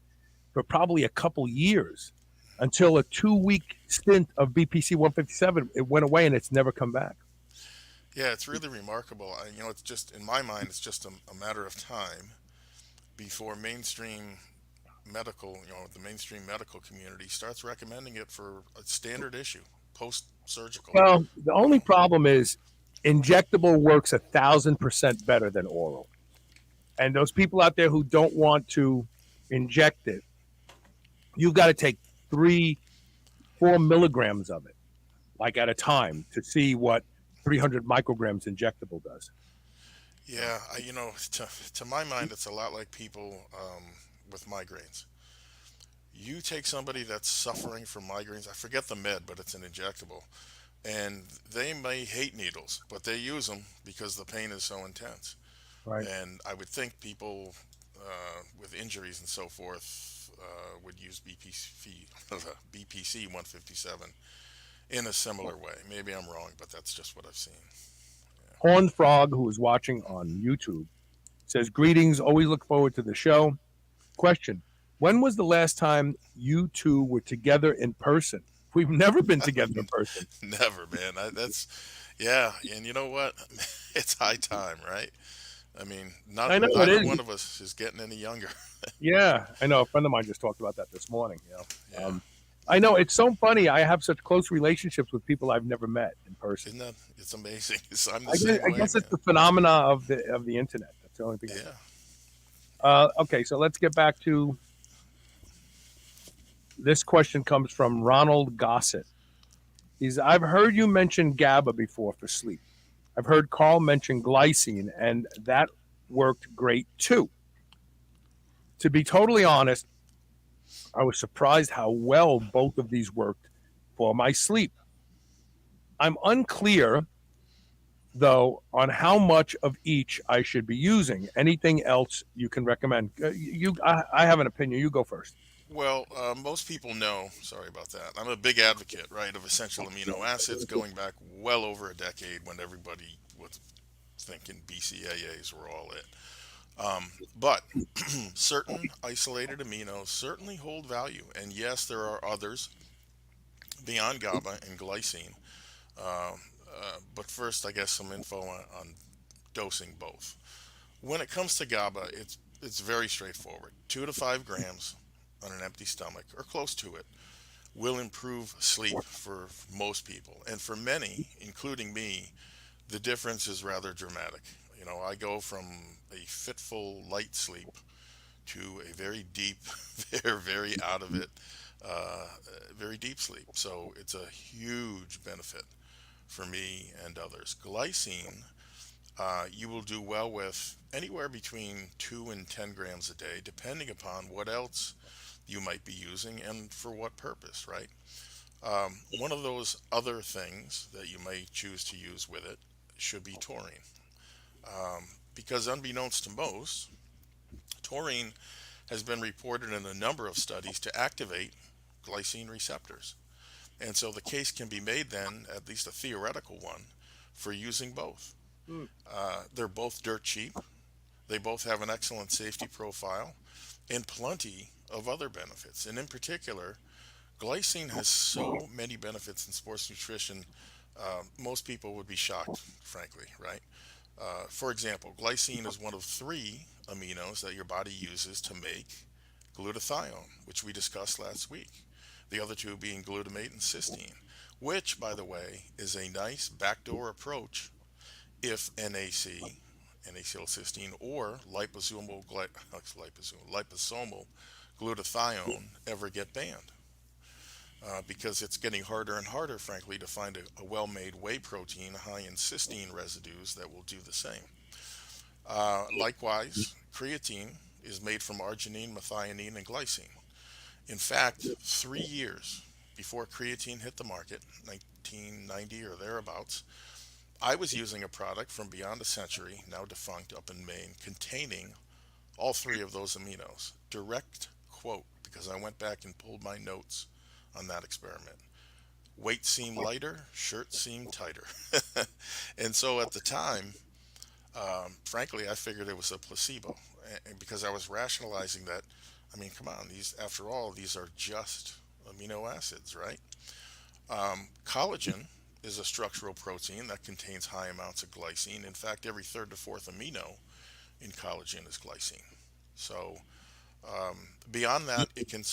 for probably a couple years until a 2-week stint of BPC 157. It went away and it's never come back. Yeah, it's really remarkable. It's just in my mind, it's just a matter of time before the mainstream medical community starts recommending it for a standard issue, post-surgical. Well, the only problem is injectable works 1,000% better than oral. And those people out there who don't want to inject it, you've got to take 3-4 milligrams of it, like at a time, to see what 300 micrograms injectable does. Yeah, to my mind, it's a lot like people with migraines. You take somebody that's suffering from migraines, I forget the med, but it's an injectable, and they may hate needles, but they use them because the pain is so intense. Right. And I would think people with injuries and so forth would use BPC 157 in a similar way. Maybe I'm wrong, but that's just what I've seen. Horned Frog, who is watching on YouTube, says, "Greetings. Always look forward to the show. Question: when was the last time you two were together in person?" We've never been together in person. Never, man. Yeah. And you know what? It's high time, right? I mean, neither one of us is getting any younger. Yeah, I know. A friend of mine just talked about that this morning. Yeah. I know, it's so funny. I have such close relationships with people I've never met in person. Isn't that? It's amazing. I guess it's the phenomena of the internet. That's the only thing. Yeah. Okay, so let's get back to this question. Comes from Ronald Gossett. I've heard you mention GABA before for sleep. I've heard Carl mention glycine, and that worked great too. To be totally honest, I was surprised how well both of these worked for my sleep. I'm unclear though, on how much of each I should be using. Anything else you can recommend? I have an opinion. You go first. Well, most people know, sorry about that. I'm a big advocate, right, of essential amino acids going back well over a decade when everybody was thinking BCAAs were all it. But certain isolated aminos certainly hold value. And yes, there are others beyond GABA and glycine. Uh, but first, I guess some info on dosing both. When it comes to GABA, it's very straightforward. 2 to 5 grams on an empty stomach, or close to it, will improve sleep for most people. And for many, including me, the difference is rather dramatic. You know, I go from a fitful, light sleep to a very deep, very out of it, uh, very deep sleep. So it's a huge benefit for me and others. Glycine, you will do well with anywhere between 2 and 10 grams a day, depending upon what else you might be using and for what purpose, right? One of those other things that you may choose to use with it should be taurine. Because unbeknownst to most, taurine has been reported in a number of studies to activate glycine receptors. And so the case can be made then, at least a theoretical one, for using both. Mm. They're both dirt cheap. They both have an excellent safety profile and plenty of other benefits. And in particular, glycine has so many benefits in sports nutrition, most people would be shocked, frankly, right? For example, glycine is one of 3 aminos that your body uses to make glutathione, which we discussed last week. The other two being glutamate and cysteine, which, by the way, is a nice backdoor approach if N-acetylcysteine, or liposomal glutathione ever get banned. Because it's getting harder and harder, frankly, to find a well-made whey protein high in cysteine residues that will do the same. Likewise, creatine is made from arginine, methionine, and glycine. In fact, 3 years before creatine hit the market, 1990 or thereabouts, I was using a product from Beyond a Century, now defunct, up in Maine, containing all 3 of those aminos. Direct quote, because I went back and pulled my notes on that experiment. Weight seemed lighter, shirt seemed tighter. And so at the time, frankly, I figured it was a placebo, and because I was rationalizing that, I mean, come on, these, after all, these are just amino acids, right? Collagen is a structural protein that contains high amounts of glycine. In fact, every third to fourth amino in collagen is glycine. So beyond that, it can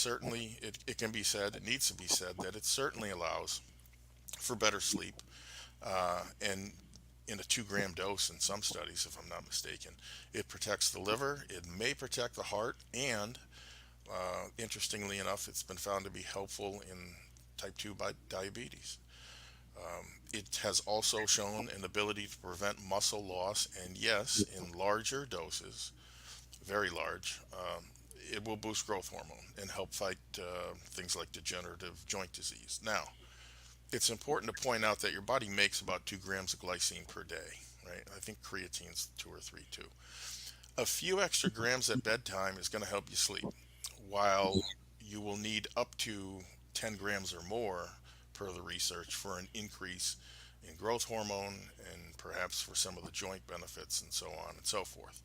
be said, it needs to be said that it certainly allows for better sleep, and in a 2 gram dose in some studies, if I'm not mistaken. It protects the liver, it may protect the heart, and interestingly enough, it's been found to be helpful in type 2 diabetes. It has also shown an ability to prevent muscle loss, and yes, in larger doses, very large, it will boost growth hormone and help fight things like degenerative joint disease. Now, it's important to point out that your body makes about 2 grams of glycine per day, right? I think creatine's 2 or 3 too. A few extra grams at bedtime is going to help you sleep, while you will need up to 10 grams or more, per the research, for an increase in growth hormone and perhaps for some of the joint benefits and so on and so forth.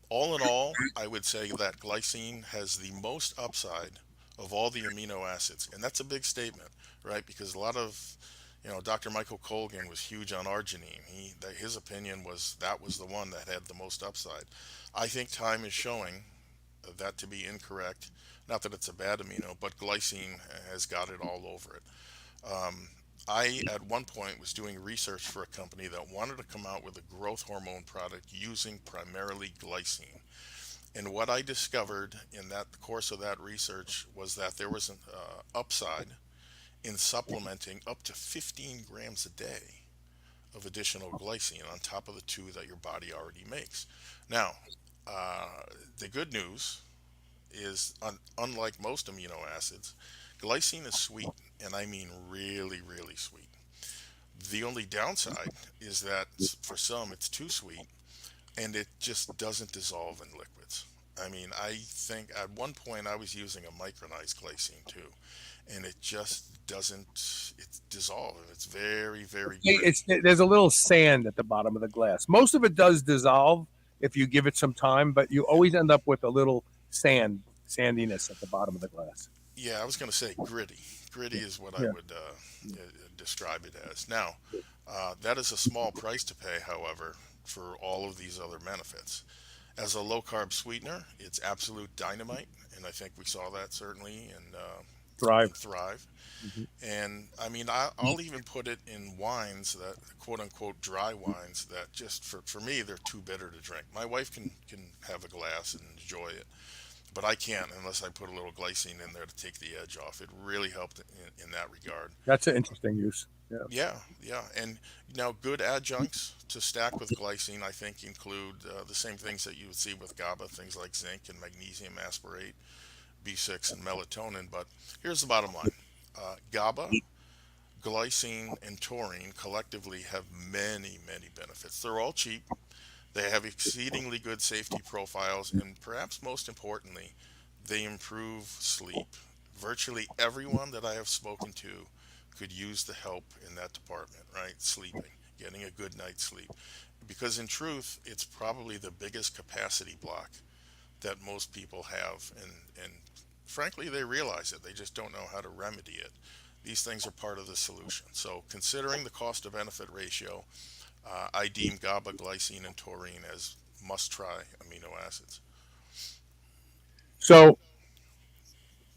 All in all, I would say that glycine has the most upside of all the amino acids. And that's a big statement, right? Because a lot of, Dr. Michael Colgan was huge on arginine. His opinion was that was the one that had the most upside. I think time is showing that to be incorrect. Not that it's a bad amino, but glycine has got it all over it. Um, I, at one point, was doing research for a company that wanted to come out with a growth hormone product using primarily glycine. And what I discovered in that the course of that research was that there was an upside in supplementing up to 15 grams a day of additional glycine on top of the 2 that your body already makes. Now, the good news is, unlike most amino acids, glycine is sweet, and I mean really, really sweet. The only downside is that for some it's too sweet and it just doesn't dissolve in liquids. I mean, I think at one point I was using a micronized glycine too, and it just doesn't it's dissolve. It's very, very gritty. There's a little sand at the bottom of the glass. Most of it does dissolve if you give it some time, but you Yeah. always end up with a little sandiness at the bottom of the glass. Yeah, I was going to say gritty. Gritty Yeah, is what I yeah. would describe it as. Now, that is a small price to pay, however, for all of these other benefits. As a low carb sweetener, it's absolute dynamite, and I think we saw that certainly in Thrive. Thrive. Hmm. And I mean, I'll even put it in wines that quote unquote dry wines that just for me they're too bitter to drink. My wife can have a glass and enjoy it, but I can't unless I put a little glycine in there to take the edge off. It really helped in that regard. That's an interesting use. Yeah. Yeah, yeah. And now good adjuncts to stack with glycine, I think, include the same things that you would see with GABA, things like zinc and magnesium aspartate, B6, and melatonin. But here's the bottom line. GABA, glycine, and taurine collectively have many, many benefits. They're all cheap. They have exceedingly good safety profiles, and perhaps most importantly, they improve sleep. Virtually everyone that I have spoken to could use the help in that department, right? Sleeping, getting a good night's sleep. Because in truth, it's probably the biggest capacity block that most people have, and frankly, they realize it. They just don't know how to remedy it. These things are part of the solution. So, considering the cost to benefit ratio, I deem GABA, glycine, and taurine as must try amino acids. So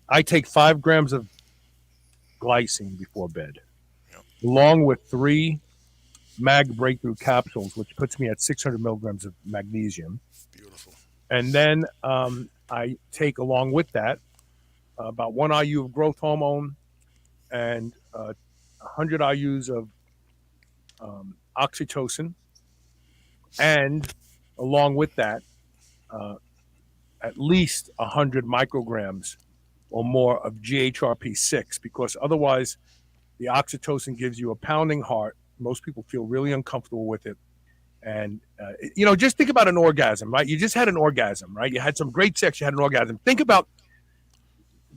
I take 5 grams of glycine before bed, Yep, along with 3 Mag Breakthrough capsules, which puts me at 600 milligrams of magnesium. beautiful. And then I take along with that about 1 IU of growth hormone and 100 IUs of oxytocin, and along with that, uh, at least 100 micrograms or more of GHRP6, because otherwise the oxytocin gives you a pounding heart. Most people feel really uncomfortable with it. And, just think about an orgasm, right? You just had an orgasm, right? You had some great sex, you had an orgasm. Think about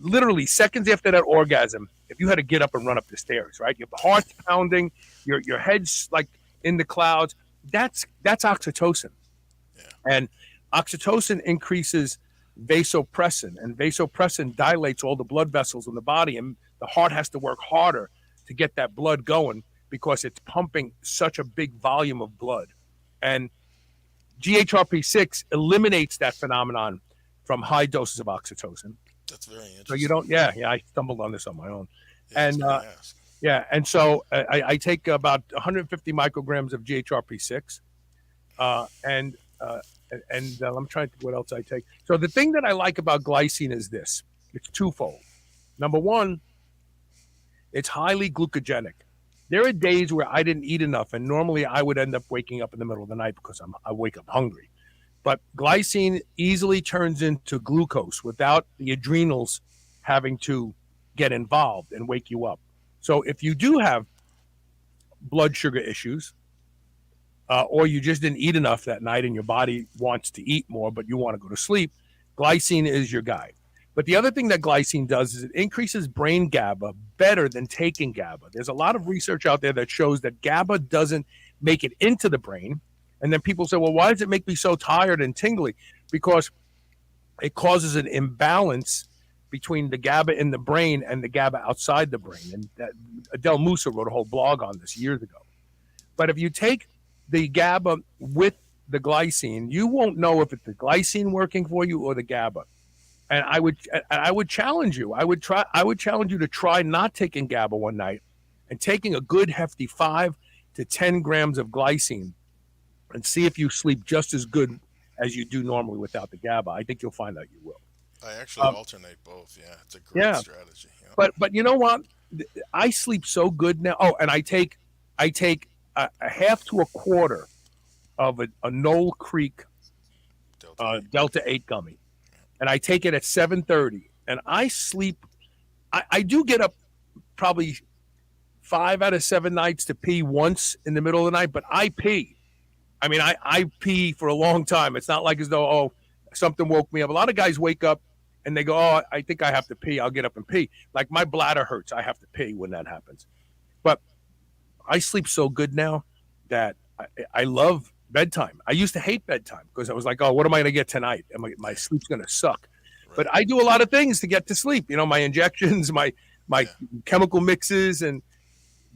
literally seconds after that orgasm, if you had to get up and run up the stairs, right? Your heart's pounding, your head's like in the clouds. That's oxytocin. Yeah, And oxytocin increases vasopressin, and vasopressin dilates all the blood vessels in the body, and the heart has to work harder to get that blood going because it's pumping such a big volume of blood. And GHRP6 eliminates that phenomenon from high doses of oxytocin. that's very So you interesting. don't, yeah, I stumbled on this on my own. Yeah, I was And going to ask. yeah, and so I take about 150 micrograms of GHRP6, and I'm trying to think what else I take. So the thing that I like about glycine is this: it's twofold. Number one, it's highly glucogenic. There are days where I didn't eat enough, and normally I would end up waking up in the middle of the night because I wake up hungry. But glycine easily turns into glucose without the adrenals having to get involved and wake you up. So if you do have blood sugar issues, or you just didn't eat enough that night and your body wants to eat more, but you want to go to sleep, glycine is your guide. But the other thing that glycine does is it increases brain GABA better than taking GABA. There's a lot of research out there that shows that GABA doesn't make it into the brain. And then people say, well, why does it make me so tired and tingly? Because it causes an imbalance between the GABA in the brain and the GABA outside the brain. And Adele Musa wrote a whole blog on this years ago. But if you take the GABA with the glycine, you won't know if it's the glycine working for you or the GABA. And I would challenge you. I would challenge you to try not taking GABA one night and taking a good hefty 5 to 10 grams of glycine and see if you sleep just as good as you do normally without the GABA. I think you'll find out you will. I actually alternate both. Yeah, it's a great Yeah, strategy. Yeah. but you know what? I sleep so good now. Oh, and I take a half to a quarter of a Knoll Creek Delta 8. Delta 8 gummy, and I take it at 7:30, and I sleep. I do get up probably 5 out of 7 nights to pee once in the middle of the night, but I pee. I mean, I pee for a long time. It's not like as though, oh, something woke me up. A lot of guys wake up and they go, oh, I think I have to pee. I'll get up and pee. Like my bladder hurts. I have to pee when that happens. But I sleep so good now that I love bedtime. I used to hate bedtime because I was like, oh, what am I going to get tonight? My sleep's going to suck. But Right. I do a lot of things to get to sleep. You know, my injections, my Yeah. chemical mixes, and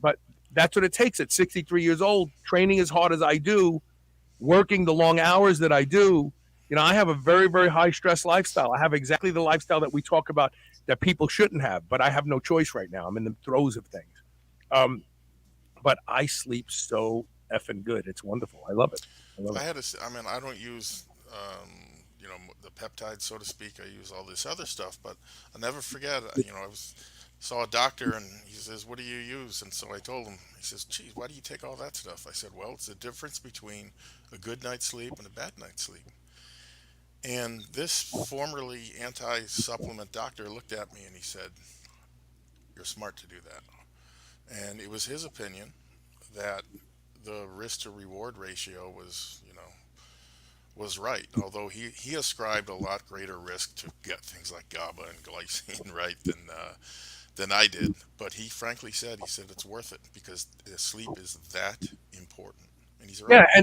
but that's what it takes at 63 years old. Training as hard as I do, working the long hours that I do. You know, I have a very, very high stress lifestyle. I have exactly the lifestyle that we talk about that people shouldn't have, but I have no choice right now. I'm in the throes of things. Um, but I sleep so effing good. It's wonderful. I love it. I love I it. had a, I mean, I don't use, the peptides, so to speak. I use all this other stuff, but I never forget. Saw a doctor and he says, "What do you use?" And so I told him. He says, "Geez, why do you take all that stuff?" I said, "Well, it's the difference between a good night's sleep and a bad night's sleep." And this formerly anti-supplement doctor looked at me and he said, "You're smart to do that." And it was his opinion that the risk to reward ratio was right, although he ascribed a lot greater risk to get things like GABA and glycine right than I did. But he frankly said it's worth it because the sleep is that important, and he's right. Yeah,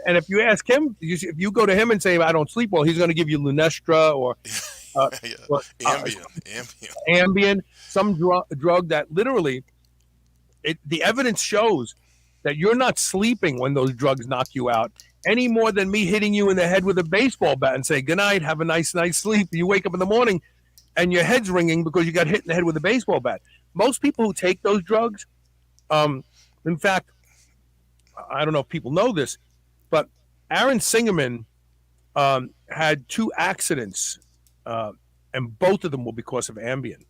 and if you ask him, if you go to him and say I don't sleep well, he's going to give you Lunestra uh, Yeah, or Ambien. Ambien, some drug that literally the evidence shows that you're not sleeping when those drugs knock you out any more than me hitting you in the head with a baseball bat and say good night, have a nice night's sleep. You wake up in the morning and your head's ringing because you got hit in the head with a baseball bat. Most people who take those drugs, in fact, I don't know if people know this, but Aaron Singerman had 2 accidents, uh, and both of them were because of Ambien.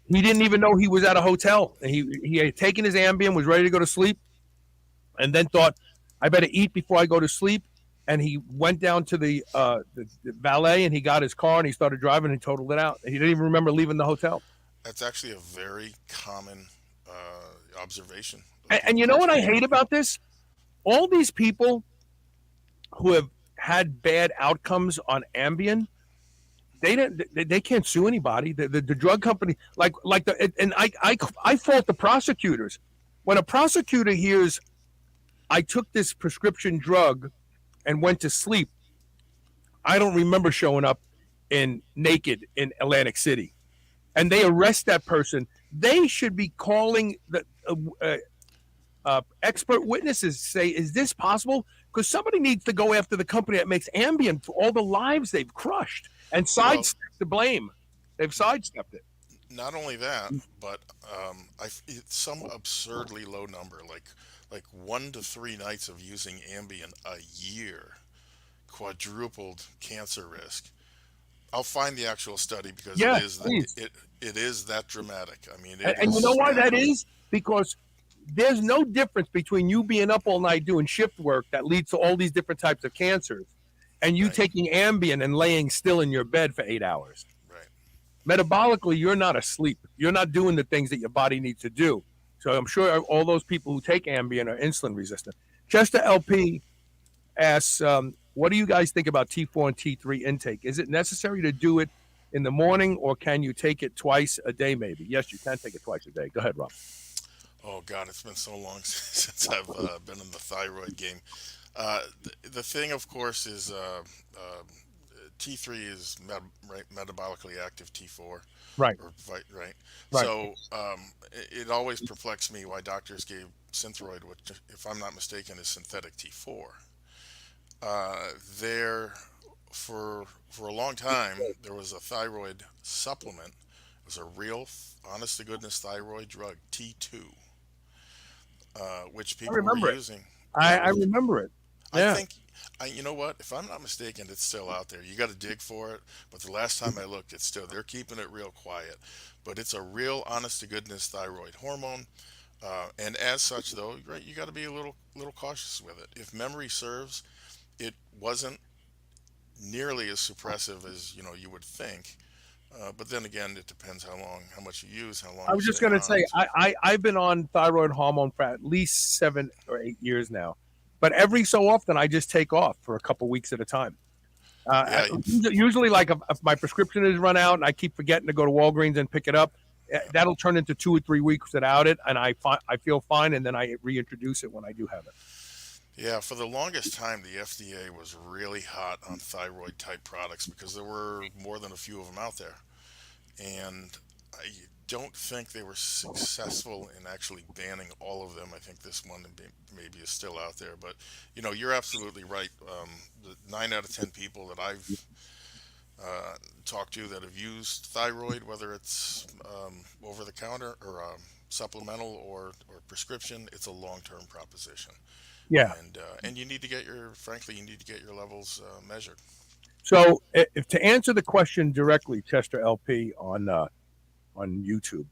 He didn't even know he was at a hotel. He had taken his Ambien, was ready to go to sleep, and then thought, "I better eat before I go to sleep." And he went down to the valet and he got his car and he started driving and totaled it out. He didn't even remember leaving the hotel. That's actually a very common observation of And people you know what I taking hate about this? All these people who have had bad outcomes on Ambien, they can't sue anybody. The drug company and I fault the prosecutors. When a prosecutor hears I took this prescription drug and went to sleep, I don't remember showing up in naked in Atlantic City, and they arrest that person. They should be calling the expert witnesses. Say, is this possible? Because somebody needs to go after the company that makes Ambien for all the lives they've crushed and well, sidestep the blame. They've sidestepped it. not only that, but it's some absurdly low number, like 1 to 3 nights of using Ambien a year quadrupled cancer risk. I'll find the actual study because Yeah, please. it is that dramatic. I mean, it And is you know why that staggering. is? Because there's no difference between you being up all night doing shift work that leads to all these different types of cancers and you Right, taking Ambien and laying still in your bed for 8 hours. right. Metabolically, you're not asleep. You're not doing the things that your body needs to do. So I'm sure all those people who take Ambien are insulin resistant. Chester LP asks, what do you guys think about T4 and T3 intake? Is it necessary to do it in the morning or can you take it twice a day maybe? Yes, you can take it twice a day. Go ahead, Rob. Oh God, it's been so long since I've been in the thyroid game. The thing, of course, is T3 is metabolically active T4, Right, right? right. So it always perplexed me why doctors gave Synthroid, which, if I'm not mistaken, is synthetic T4. There, for a long time, there was a thyroid supplement. It was a real, honest to goodness thyroid drug, T2, which I people were remember it. using. I, Yeah, I remember it. I Yeah. think, you know what? If I'm not mistaken, it's still out there. You got to dig for it. But the last time I looked, it's still, they're keeping it real quiet. But it's a real, honest to goodness thyroid hormone. And as such, though, right, you got to be a little cautious with it. If memory serves, it wasn't nearly as suppressive as you would think. But then again, it depends how much you use, how long I you was just stay going to say, on. I've been on thyroid hormone for at least 7 or 8 years now, but every so often I just take off for a couple weeks at a time. Yeah, Usually, like if my prescription is run out and I keep forgetting to go to Walgreens and pick it up, that'll turn into 2 or 3 weeks without it, and I feel fine, and then I reintroduce it when I do have it. yeah. For the longest time, the FDA was really hot on thyroid type products because there were more than a few of them out there, and I don't think they were successful in actually banning all of them. I think this one maybe is still out there, but you're absolutely right. The 9 out of 10 people that I've talked to that have used thyroid, whether it's over the counter or supplemental or prescription, it's a long term proposition, Yeah. and frankly, you need to get your levels measured. So, to answer the question directly, Chester LP on YouTube,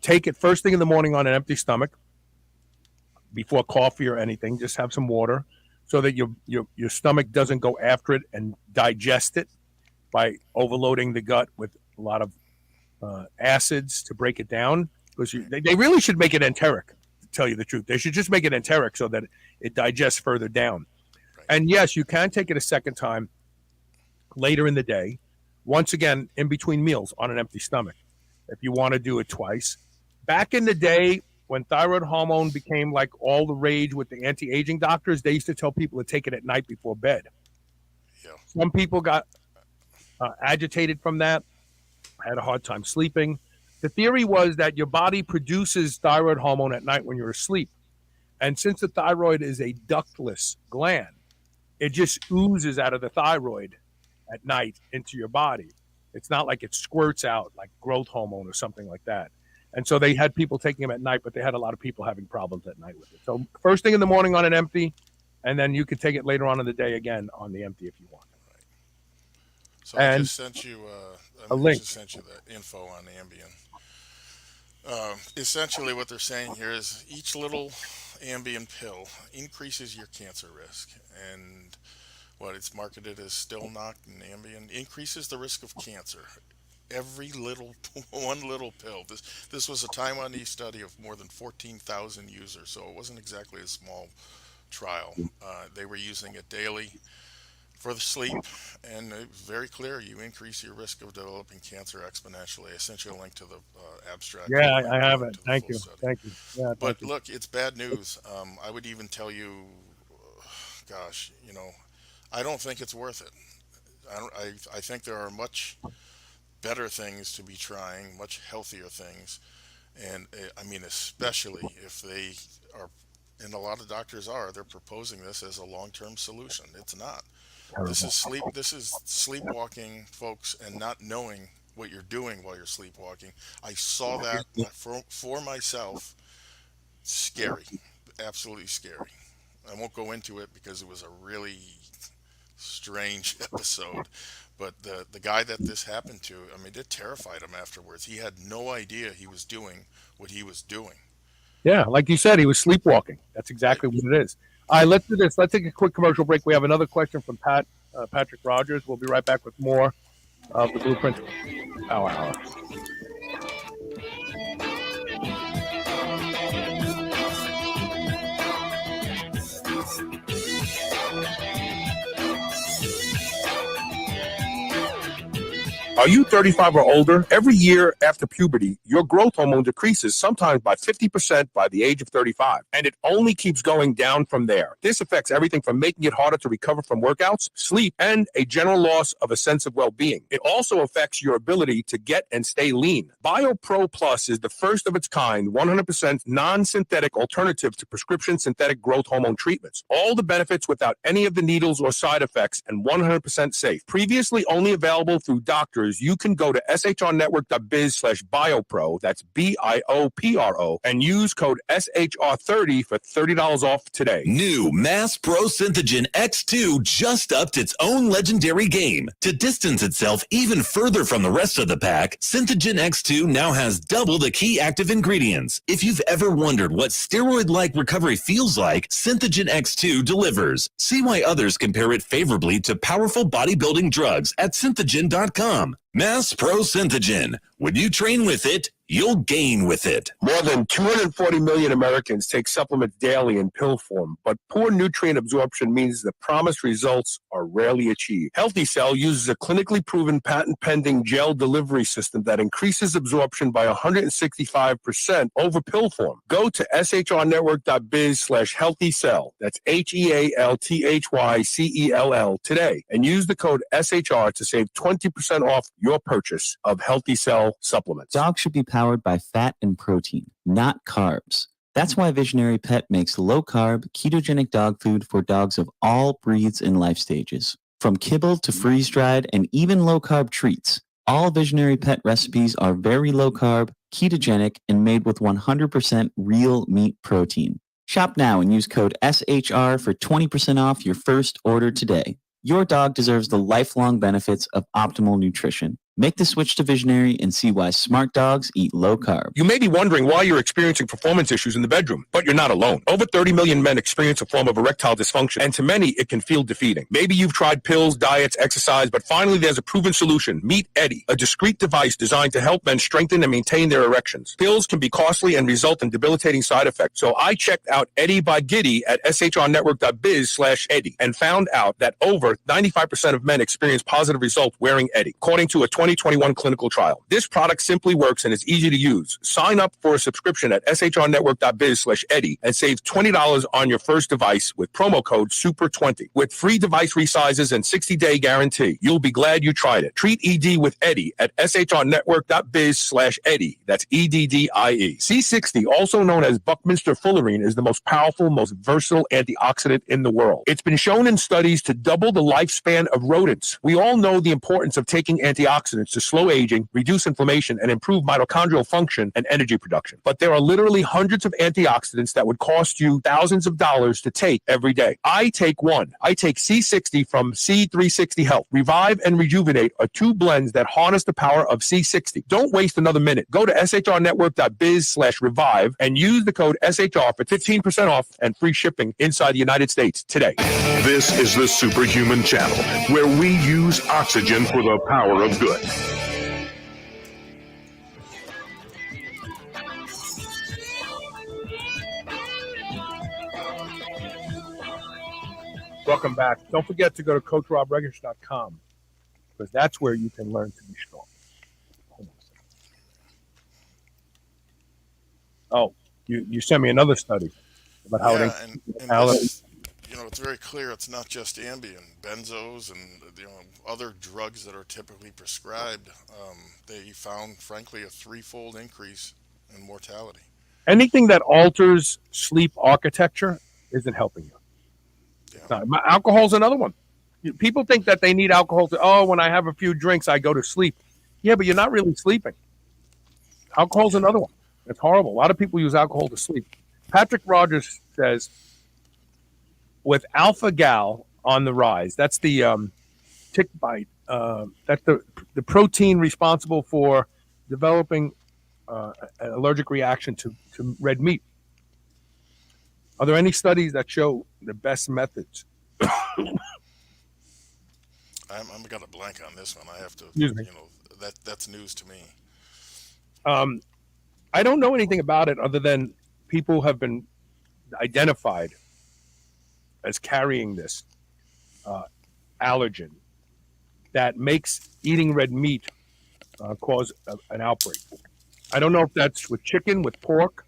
take it first thing in the morning on an empty stomach before coffee or anything. Just have some water so that your stomach doesn't go after it and digest it by overloading the gut with a lot of acids to break it down. Because they really should make it enteric, to tell you the truth. They should just make it enteric so that it digests further down. Right. And yes, you can take it a second time later in the day, once again in between meals on an empty stomach, if you want to do it twice. Back in the day, when thyroid hormone became like all the rage with the anti-aging doctors, they used to tell people to take it at night before bed. Yeah. Some people got agitated from that, had a hard time sleeping. The theory was that your body produces thyroid hormone at night when you're asleep. And since the thyroid is a ductless gland, it just oozes out of the thyroid at night into your body. It's not like it squirts out like growth hormone or something like that. And so they had people taking them at night, but they had a lot of people having problems at night with it. So first thing in the morning on an empty, and then you can take it later on in the day again on the empty if you want. So And I just sent you a link. just sent you the info on Ambien. Essentially, what they're saying here is each little Ambien pill increases your cancer risk, and what it's marketed as Stilnoct and Ambien increases the risk of cancer. Every little one little pill. This was a Taiwanese study of more than 14,000 users, so it wasn't exactly a small trial. They were using it daily for the sleep, and it was very clear you increase your risk of developing cancer exponentially. I sent you a link to the abstract. Yeah, and I have link it. to the Thank full you. study. Thank you. Yeah, thank But you. look, it's bad news. I would even tell you, gosh, I don't think it's worth it. I think there are much better things to be trying, much healthier things, and I mean, especially if they are, and a lot of doctors they're proposing this as a long-term solution. It's not. This Terrible. is sleep. This is sleepwalking, folks, and not knowing what you're doing while you're sleepwalking. I saw that for myself. Scary, absolutely scary. I won't go into it because it was a really strange episode. But the guy that this happened to, I mean, it terrified him afterwards. He had no idea he was doing what he was doing. Yeah, like you said, he was sleepwalking. That's Right. exactly what it is. All right, let's do this. Let's take a quick commercial break. We have another question from Patrick Rogers. We'll be right back with more of the Blueprint Power Hour. Are you 35 or older? Every year after puberty, your growth hormone decreases sometimes by 50% by the age of 35, and it only keeps going down from there. This affects everything from making it harder to recover from workouts, sleep, and a general loss of a sense of well-being. It also affects your ability to get and stay lean. BioPro Plus is the first of its kind, 100% non-synthetic alternative to prescription synthetic growth hormone treatments. All the benefits without any of the needles or side effects and 100% safe. Previously only available through doctors, you can go to shrnetwork.biz/biopro, that's BIOPRO, and use code SHR30 for $30 off today. New Mass Pro Synthogen X2 just upped its own legendary game. To distance itself even further from the rest of the pack, Synthogen X2 now has double the key active ingredients. If you've ever wondered what steroid-like recovery feels like, Synthogen X2 delivers. See why others compare it favorably to powerful bodybuilding drugs at synthogen.com. Mass Pro Synthogen. When you train with it, you'll gain with it. More than 240 million Americans take supplements daily in pill form, but poor nutrient absorption means the promised results are rarely achieved. Healthy Cell uses a clinically proven patent-pending gel delivery system that increases absorption by 165% over pill form. Go to shrnetwork.biz/healthycell. That's HEALTHYCELL today and use the code SHR to save 20% off your purchase of Healthy Cell supplements. Dogs should be powered by fat and protein, not carbs. That's why Visionary Pet makes low-carb, ketogenic dog food for dogs of all breeds and life stages. From kibble to freeze-dried and even low-carb treats, all Visionary Pet recipes are very low-carb, ketogenic, and made with 100% real meat protein. Shop now and use code SHR for 20% off your first order today. Your dog deserves the lifelong benefits of optimal nutrition. Make the switch to Visionary and see why smart dogs eat low carb. You may be wondering why you're experiencing performance issues in the bedroom, but you're not alone. Over 30 million men experience a form of erectile dysfunction, and to many, it can feel defeating. Maybe you've tried pills, diets, exercise, but finally there's a proven solution. Meet Eddie, a discreet device designed to help men strengthen and maintain their erections. Pills can be costly and result in debilitating side effects, so I checked out Eddie by Giddy at shrnetwork.biz/Eddie and found out that over 95% of men experience positive results wearing Eddie, according to a 2021 clinical trial. This product simply works and is easy to use. Sign up for a subscription at shrnetwork.biz/Eddie and save $20 on your first device with promo code SUPER20. With free device resizes and 60-day guarantee, you'll be glad you tried it. Treat ED with Eddie at shrnetwork.biz/Eddie. That's EDDIE. C60, also known as Buckminster fullerene, is the most powerful, most versatile antioxidant in the world. It's been shown in studies to double the lifespan of rodents. We all know the importance of taking antioxidants to slow aging, reduce inflammation, and improve mitochondrial function and energy production. But there are literally hundreds of antioxidants that would cost you thousands of dollars to take every day. I take one. I take C60 from C360 Health. Revive and Rejuvenate are two blends that harness the power of C60. Don't waste another minute. Go to shrnetwork.biz/revive and use the code SHR for 15% off and free shipping inside the United States today. This is the Superhuman Channel, where we use oxygen for the power of good. Welcome back. Don't forget to go to CoachRobRegish.com because that's where you can learn to be strong. Hold on a second. Oh, you sent me another study about how and how this, it's very clear it's not just Ambien, benzos, and other drugs that are typically prescribed. They found, frankly, a threefold increase in mortality. anything that alters sleep architecture isn't helping you. Alcohol's another one. People think that they need alcohol when I have a few drinks, I go to sleep. Yeah, but you're not really sleeping. Alcohol's another one. It's horrible. A lot of people use alcohol to sleep. Patrick Rogers says, with alpha-gal on the rise, that's the tick bite. That's the protein responsible for developing an allergic reaction to red meat. Are there any studies that show the best methods? I'm got a blank on this one. I have to, that's news to me. I don't know anything about it other than people have been identified as carrying this allergen that makes eating red meat cause an outbreak. I don't know if that's with chicken, with pork.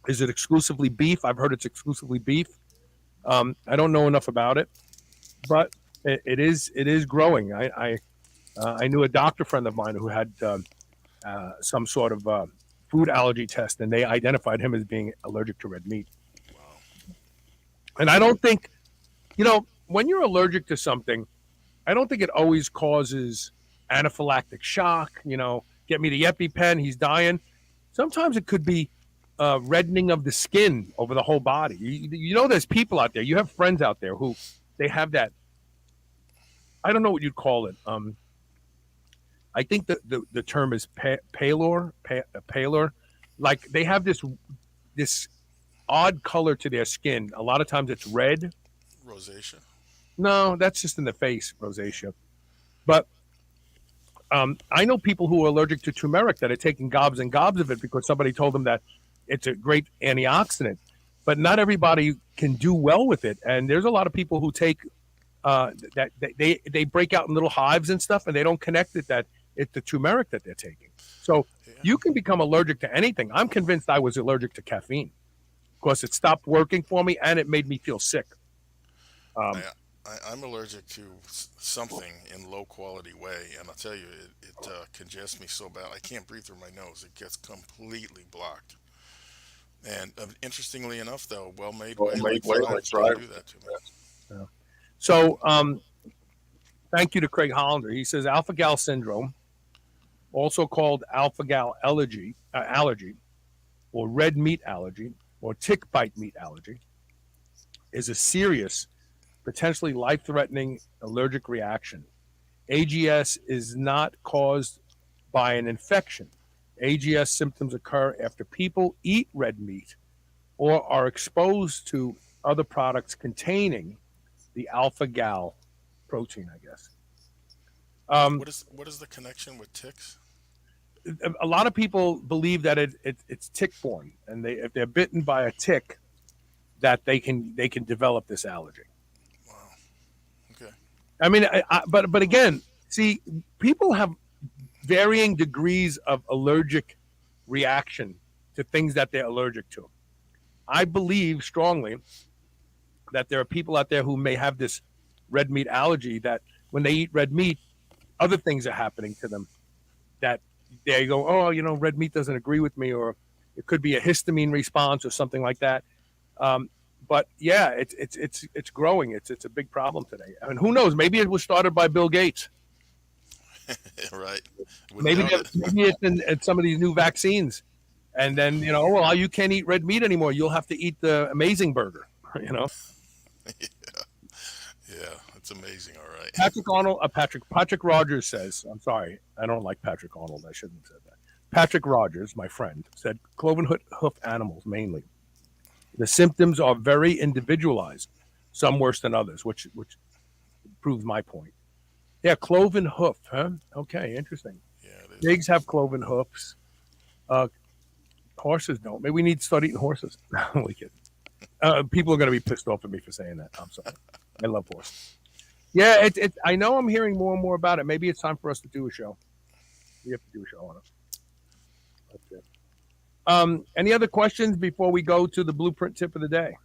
Is it exclusively beef? I've heard it's exclusively beef. I don't know enough about it, but it is growing. I knew a doctor friend of mine who had some sort of food allergy test, and they identified him as being allergic to red meat. Wow. And I don't think, when you're allergic to something, I don't think it always causes anaphylactic shock. Get me the EpiPen, he's dying. Sometimes it could be reddening of the skin over the whole body. There's people out there. You have friends out there who they have that. I don't know what you'd call it. I think the term is palor. Like they have this odd color to their skin. A lot of times it's red. Rosacea? No, that's just in the face, rosacea. But I know people who are allergic to turmeric that are taking gobs and gobs of it because somebody told them that it's a great antioxidant. But not everybody can do well with it, and there's a lot of people who take that they break out in little hives and stuff, and they don't connect it that it's the turmeric that they're taking. So Yeah. you can become allergic to anything. I'm convinced I was allergic to caffeine because it stopped working for me and it made me feel sick. I, Um, I'm allergic to something in low quality way, and I'll tell you, it congests me so bad I can't breathe through my nose. It gets completely blocked. And interestingly enough, though, well-made whey like Thrive don't do that to me. yeah. So thank you to Craig Hollander. He says alpha gal syndrome, also called alpha gal allergy, or red meat allergy, or tick bite meat allergy, is a serious, potentially life threatening allergic reaction. AGS is not caused by an infection. AGS symptoms occur after people eat red meat or are exposed to other products containing the alpha gal protein, I guess. Um, What is the connection with ticks? a lot of people believe that it's tick borne, and if they're bitten by a tick, that they can develop this allergy. Wow. Okay. I mean, but again, see, people have varying degrees of allergic reaction to things that they're allergic to. I believe strongly that there are people out there who may have this red meat allergy that when they eat red meat, other things are happening to them that they go, oh, red meat doesn't agree with me, or it could be a histamine response or something like that. Um, but yeah, it's growing. It's a big problem today. I mean, who knows? Maybe it was started by Bill Gates. Right. Wouldn't Maybe doubt it. maybe it's in some of these new vaccines. And then well, you can't eat red meat anymore. You'll have to eat the Amazing Burger. You know, Yeah, it's amazing. All right. Patrick Rogers says, I'm sorry, I don't like Patrick Arnold. I shouldn't have said that. Patrick Rogers, my friend, said cloven hoof animals mainly. The symptoms are very individualized, some worse than others, which proves my point. Yeah, cloven hoof, huh? Okay, interesting. Yeah, it is. Pigs have cloven hoofs. Uh, Horses don't. Maybe we need to start eating horses. We kidding. People are going to be pissed off at me for saying that. I'm sorry. I love horses. Yeah, I know I'm hearing more and more about it. Maybe it's time for us to do a show. We have to do a show on it. That's it. Any other questions before we go to the blueprint tip of the day?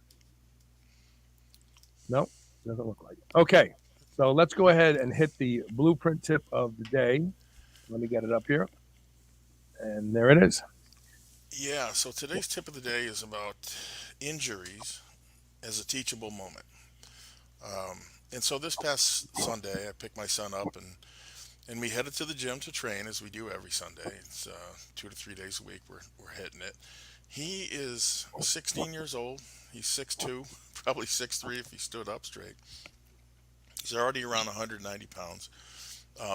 No, doesn't look like it. Okay, so let's go ahead and hit the blueprint tip of the day. Let me get it up here. And there it is. Yeah, so today's tip of the day is about injuries as a teachable moment. Um, and so this past Sunday, I picked my son up and we headed to the gym to train as we do every Sunday. It's 2 to 3 days a week. We're hitting it. He is 16 years old. He's 6'2", probably 6'3" if he stood up straight. He's already around 190 pounds.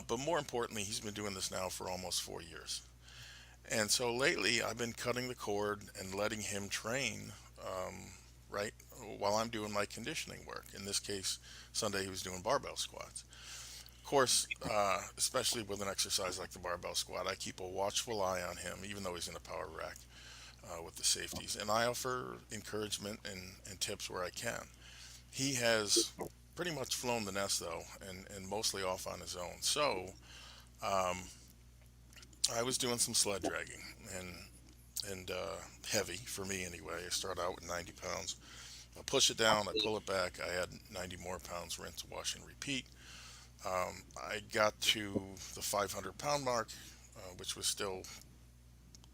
But more importantly, he's been doing this now for almost 4 years. And so lately, I've been cutting the cord and letting him train, right, while I'm doing my conditioning work. In this case, Sunday he was doing barbell squats. Of course, especially with an exercise like the barbell squat, I keep a watchful eye on him, even though he's in a power rack with the safeties. And I offer encouragement and tips where I can. He has pretty much flown the nest, though, and mostly off on his own. So, um, I was doing some sled dragging and heavy for me anyway. I start out with 90 pounds. I push it down, I pull it back. I had 90 more pounds, rinse, wash, and repeat. I got to the 500-pound mark, which was still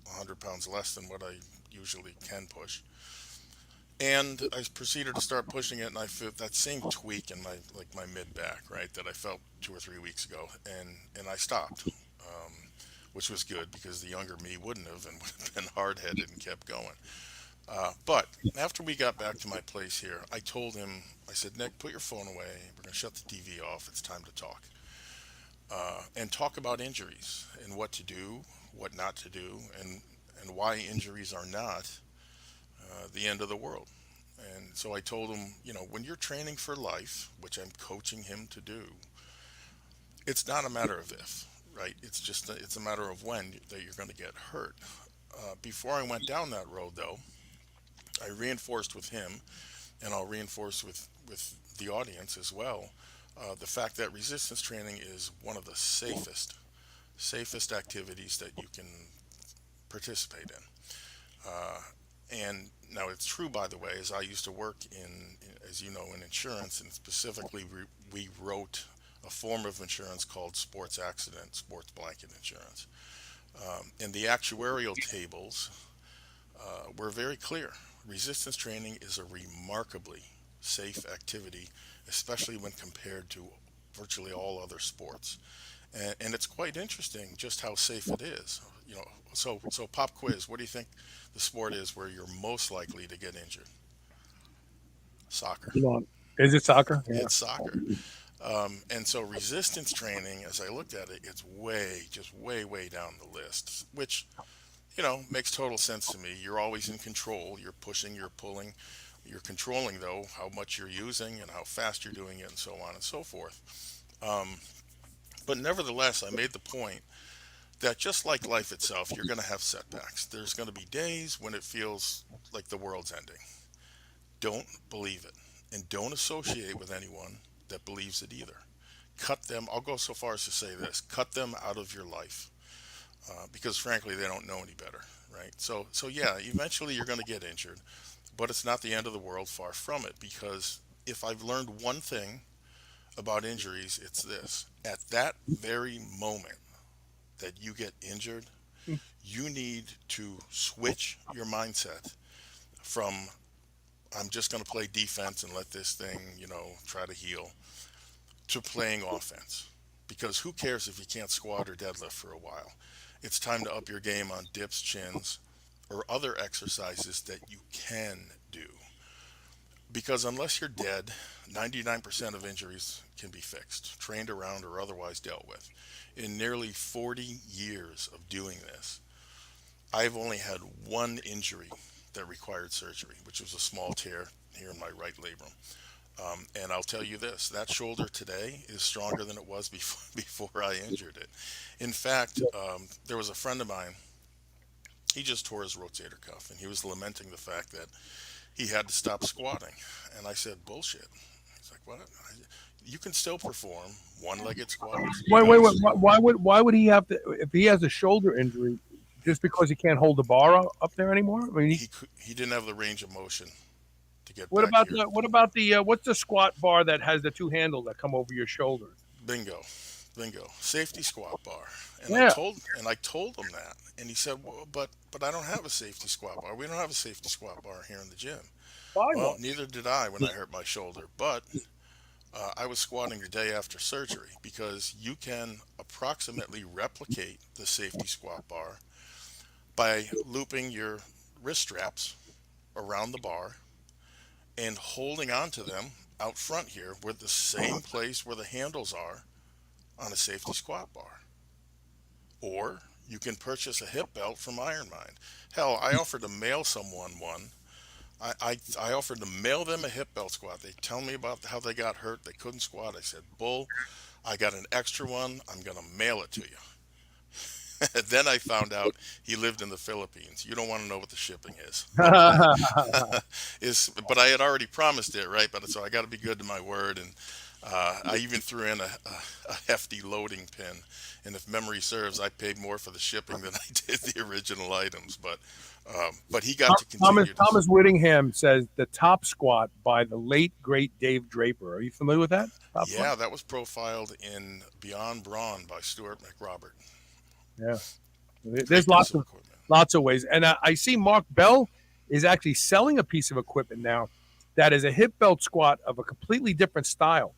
100 pounds less than what I usually can push. And I proceeded to start pushing it, and I felt that same tweak in my mid back, right, that I felt 2 or 3 weeks ago, and I stopped. Which was good because the younger me wouldn't have and would have been hard headed and kept going. But after we got back to my place here, I told him, I said, Nick, put your phone away. We're going to shut the TV off. It's time to talk. And talk about injuries and what to do, what not to do, and why injuries are not the end of the world. And so I told him, when you're training for life, which I'm coaching him to do, it's not a matter of if. right? It's a matter of when that you're going to get hurt. Before I went down that road, though, I reinforced with him, and I'll reinforce with the audience as well, the fact that resistance training is one of the safest activities that you can participate in. And now it's true, by the way, as I used to work as you know, in insurance, and specifically we wrote a form of insurance called sports blanket insurance. And the actuarial tables were very clear. Resistance training is a remarkably safe activity, especially when compared to virtually all other sports. And it's quite interesting just how safe it is. So pop quiz. What do you think the sport is where you're most likely to get injured? Soccer. You know, is it soccer? Yeah. It's soccer. And so resistance training, as I looked at it, it's just way down the list, which, makes total sense to me. You're always in control. You're pushing, you're pulling, you're controlling, though, how much you're using and how fast you're doing it and so on and so forth. But nevertheless, I made the point that just like life itself, you're going to have setbacks. There's going to be days when it feels like the world's ending. Don't believe it. And don't associate with anyone that believes it either. Cut them, I'll go so far as to say this, cut them out of your life. Because frankly, they don't know any better, right? So yeah, eventually you're going to get injured, but it's not the end of the world, far from it. Because if I've learned one thing about injuries, it's this: at that very moment that you get injured, you need to switch your mindset from I'm just going to play defense and let this thing, try to heal, to playing offense. Because who cares if you can't squat or deadlift for a while? It's time to up your game on dips, chins, or other exercises that you can do. Because unless you're dead, 99% of injuries can be fixed, trained around, or otherwise dealt with. In nearly 40 years of doing this, I've only had one injury that required surgery, which was a small tear here in my right labrum. And I'll tell you this, that shoulder today is stronger than it was before I injured it. In fact, there was a friend of mine, he just tore his rotator cuff, and he was lamenting the fact that he had to stop squatting. And I said, bullshit. He's like, what? You can still perform one-legged squats. Wait. Why would he have to? If he has a shoulder injury, just because he can't hold the bar up there anymore? I mean, he didn't have the range of motion to get. What back about here. what's the squat bar that has the two handles that come over your shoulders? Bingo, safety squat bar. And Yeah. I told him that, and he said, well, but I don't have a safety squat bar. We don't have a safety squat bar here in the gym. Well, neither did I when I hurt my shoulder, but I was squatting the day after surgery, because you can approximately replicate the safety squat bar by looping your wrist straps around the bar and holding on to them out front here, where the same place where the handles are on a safety squat bar. Or you can purchase a hip belt from Iron Mind. Hell, I offered to mail someone one. I offered to mail them a hip belt squat. They tell me about how they got hurt. They couldn't squat. I said, bull, I got an extra one. I'm going to mail it to you. Then I found out he lived in the Philippines. You don't want to know what the shipping is. But I had already promised it, right? But so I got to be good to my word, and I even threw in a hefty loading pin. And if memory serves, I paid more for the shipping than I did the original items. But he got to continue. Thomas Whittingham says the top squat by the late great Dave Draper. Are you familiar with that? Yeah, that was profiled in Beyond Brawn by Stuart McRobert. Yeah, there's lots of ways, and I see Mark Bell is actually selling a piece of equipment now that is a hip belt squat of a completely different style.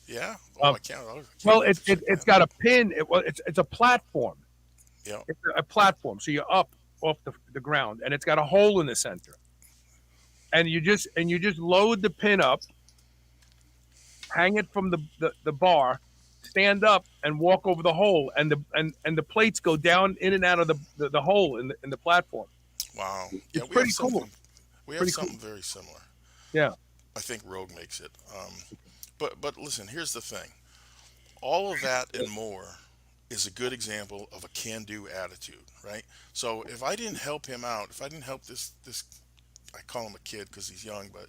Yeah, I can't. Well, it's got a pin. It's a platform. Yeah, it's a platform. So you're up off the ground, and it's got a hole in the center, and you just load the pin up, hang it from the bar, stand up and walk over the hole, and the plates go down in and out of the hole in the platform. Wow. Yeah, it's pretty cool. We have something very similar. Yeah. I think Rogue makes it. But listen, here's the thing. All of that and more is a good example of a can-do attitude, right? So if I didn't help him out, if I didn't help this, I call him a kid because he's young, but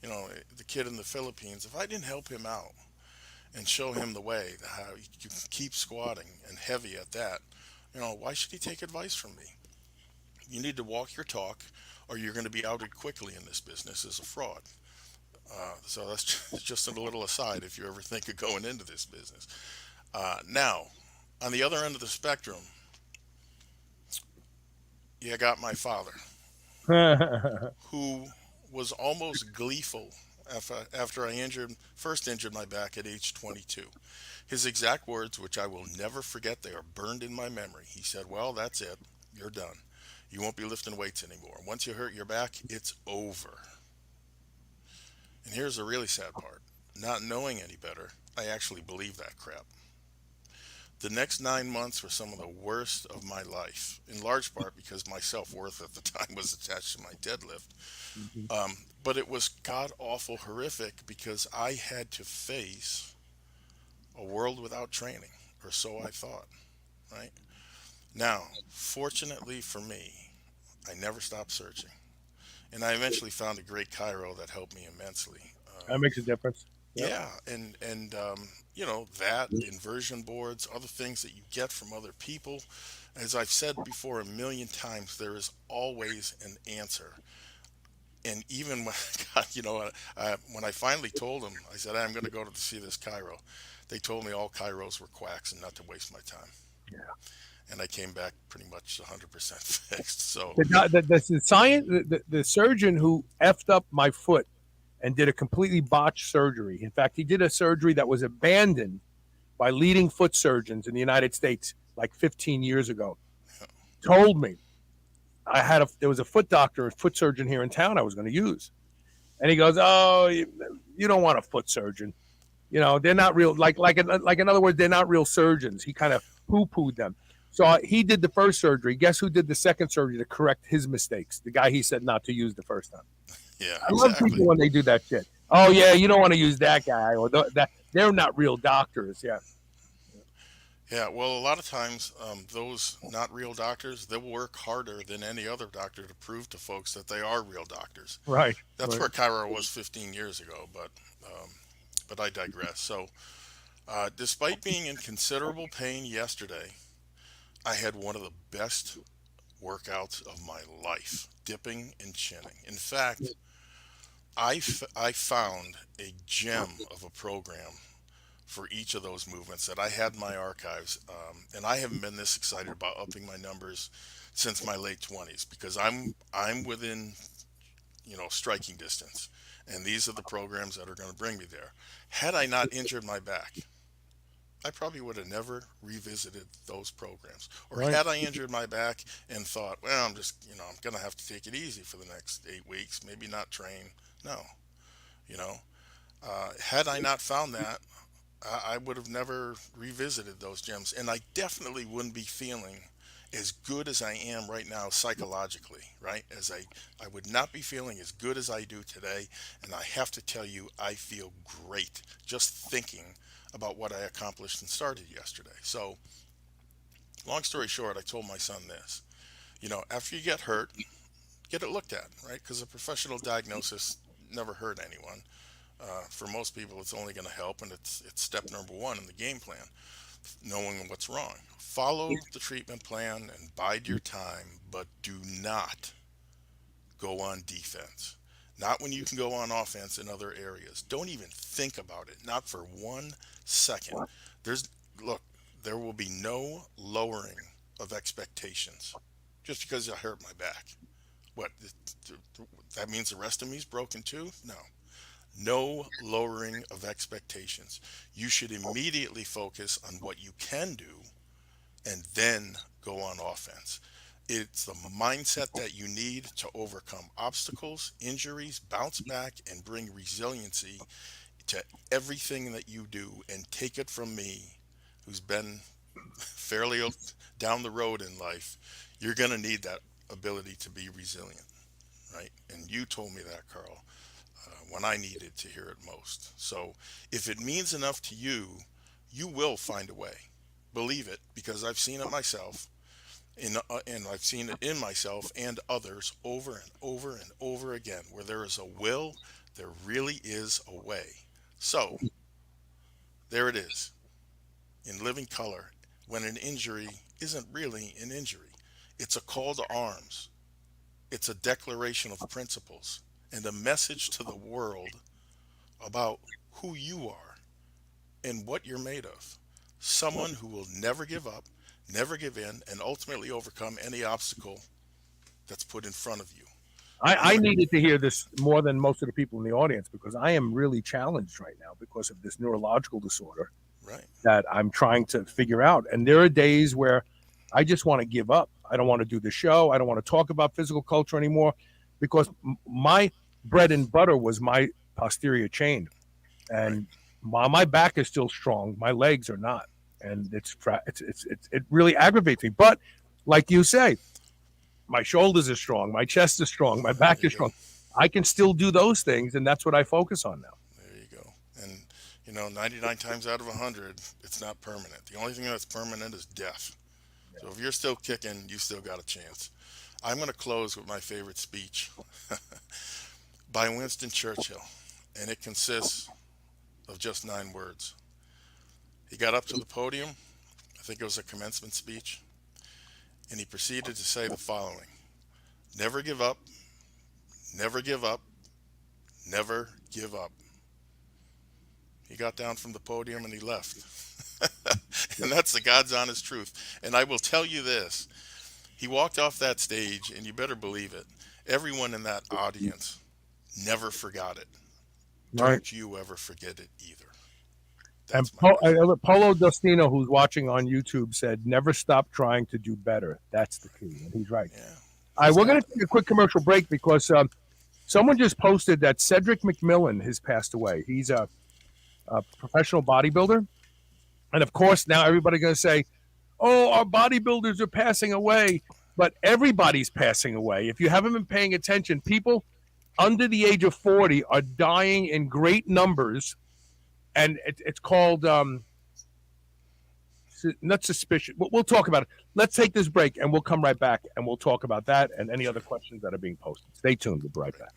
you know, the kid in the Philippines, if I didn't help him out and show him the way how you can keep squatting and heavy at that, you know, why should he take advice from me? You need to walk your talk, or you're going to be outed quickly in this business as a fraud. So that's just a little aside if you ever think of going into this business. Now, on the other end of the spectrum, you got my father, who was almost gleeful after I first injured my back at age 22. His exact words, which I will never forget, they are burned in my memory. He said, "Well, that's it. You're done. You won't be lifting weights anymore. Once you hurt your back, it's over." And here's the really sad part. Not knowing any better, I actually believed that crap. The next 9 months were some of the worst of my life, in large part because my self worth at the time was attached to my deadlift. Mhm. But it was god awful horrific because I had to face a world without training, or so I thought, right? Now, fortunately for me, I never stopped searching. And I eventually found a great chiro that helped me immensely. That makes a difference. Yep. Yeah, and you know that inversion boards, other things that you get from other people. As I've said before a million times, there is always an answer. And even when God, when I finally told them, I said I'm going to go to see this chiro. They told me all chiros were quacks and not to waste my time. And I came back pretty much 100% fixed. So The science, the surgeon who effed up my foot and did a completely botched surgery. In fact, he did a surgery that was abandoned by leading foot surgeons in the United States like 15 years ago. Told me there was a foot doctor, a foot surgeon here in town I was going to use, and he goes, "Oh, you don't want a foot surgeon. You know, they're not real. Like in other words, they're not real surgeons." He kind of poo-pooed them. So he did the first surgery. Guess who did the second surgery to correct his mistakes? The guy he said not to use the first time. yeah, I love exactly. people when they do that shit. Oh yeah, you don't want to use that guy or that. They're not real doctors. Yeah, Yeah, well, a lot of times, those not real doctors, they'll work harder than any other doctor to prove to folks that they are real doctors. right, That's right. where Cairo was 15 years ago, but I digress. So, despite being in considerable pain yesterday, I had one of the best workouts of my life, dipping and chinning. In fact, I found a gem of a program for each of those movements that I had in my archives. And I haven't been this excited about upping my numbers since my late 20s because I'm within striking distance, and these are the programs that are going to bring me there. Had I not injured my back, I probably would have never revisited those programs. Or Right. had I injured my back and thought, well, I'm going to have to take it easy for the next 8 weeks, maybe not train. No, you know, had I not found that, I would have never revisited those gems, and I definitely wouldn't be feeling as good as I am right now psychologically, right? I would not be feeling as good as I do today, and I have to tell you, I feel great just thinking about what I accomplished and started yesterday. So, long story short, I told my son this, after you get hurt, get it looked at, right? Because a professional diagnosis never hurt anyone. For most people, it's only going to help, and it's step number one in the game plan, knowing what's wrong. Follow the treatment plan and bide your time, but do not go on defense. Not when you can go on offense in other areas. Don't even think about it. Not for 1 second. There's Look, there will be no lowering of expectations just because I hurt my back. What? That means the rest of me's broken too? No. No lowering of expectations. You should immediately focus on what you can do and then go on offense. It's the mindset that you need to overcome obstacles, injuries, bounce back, and bring resiliency to everything that you do. And take it from me, who's been fairly down the road in life, you're going to need that ability to be resilient, right? And you told me that, Carl, when I needed to hear it most. So if it means enough to you, you will find a way, believe it because I've seen it myself, and I've seen it in myself and others over and over and over again. Where there is a will, there really is a way. So there it is in living color when an injury isn't really an injury. It's a call to arms. It's a declaration of principles and a message to the world about who you are and what you're made of. Someone who will never give up, never give in, and ultimately overcome any obstacle that's put in front of you. I needed to hear this more than most of the people in the audience because I am really challenged right now because of this neurological disorder Right. that I'm trying to figure out. And there are days where I just want to give up. I don't want to do the show. I don't want to talk about physical culture anymore because my bread and butter was my posterior chain. And while my back is still strong, my legs are not. And it really aggravates me. But like you say, my shoulders are strong, my chest is strong, my back is strong. I can still do those things, and that's what I focus on now. There you go. And 99 times out of 100, it's not permanent. The only thing that's permanent is death. So if you're still kicking, you still got a chance. I'm going to close with my favorite speech by Winston Churchill, and it consists of just 9 words. He got up to the podium, I think it was a commencement speech, and he proceeded to say the following: never give up, never give up, never give up. He got down from the podium and he left. And that's the God's honest truth. And I will tell you this, he walked off that stage, and you better believe it, everyone in that audience never forgot it. Right. Don't you ever forget it either. And That's my message. Polo Dustino, who's watching on YouTube, said, never stop trying to do better. That's the key. And he's right. Yeah. All right, we're going to take a quick commercial break because someone just posted that Cedric McMillan has passed away. He's a professional bodybuilder. And, of course, now everybody's going to say, oh, our bodybuilders are passing away. But everybody's passing away. If you haven't been paying attention, people under the age of 40 are dying in great numbers. And it's called not suspicion. We'll talk about it. Let's take this break, and we'll come right back, and we'll talk about that and any other questions that are being posted. Stay tuned. We'll be right back.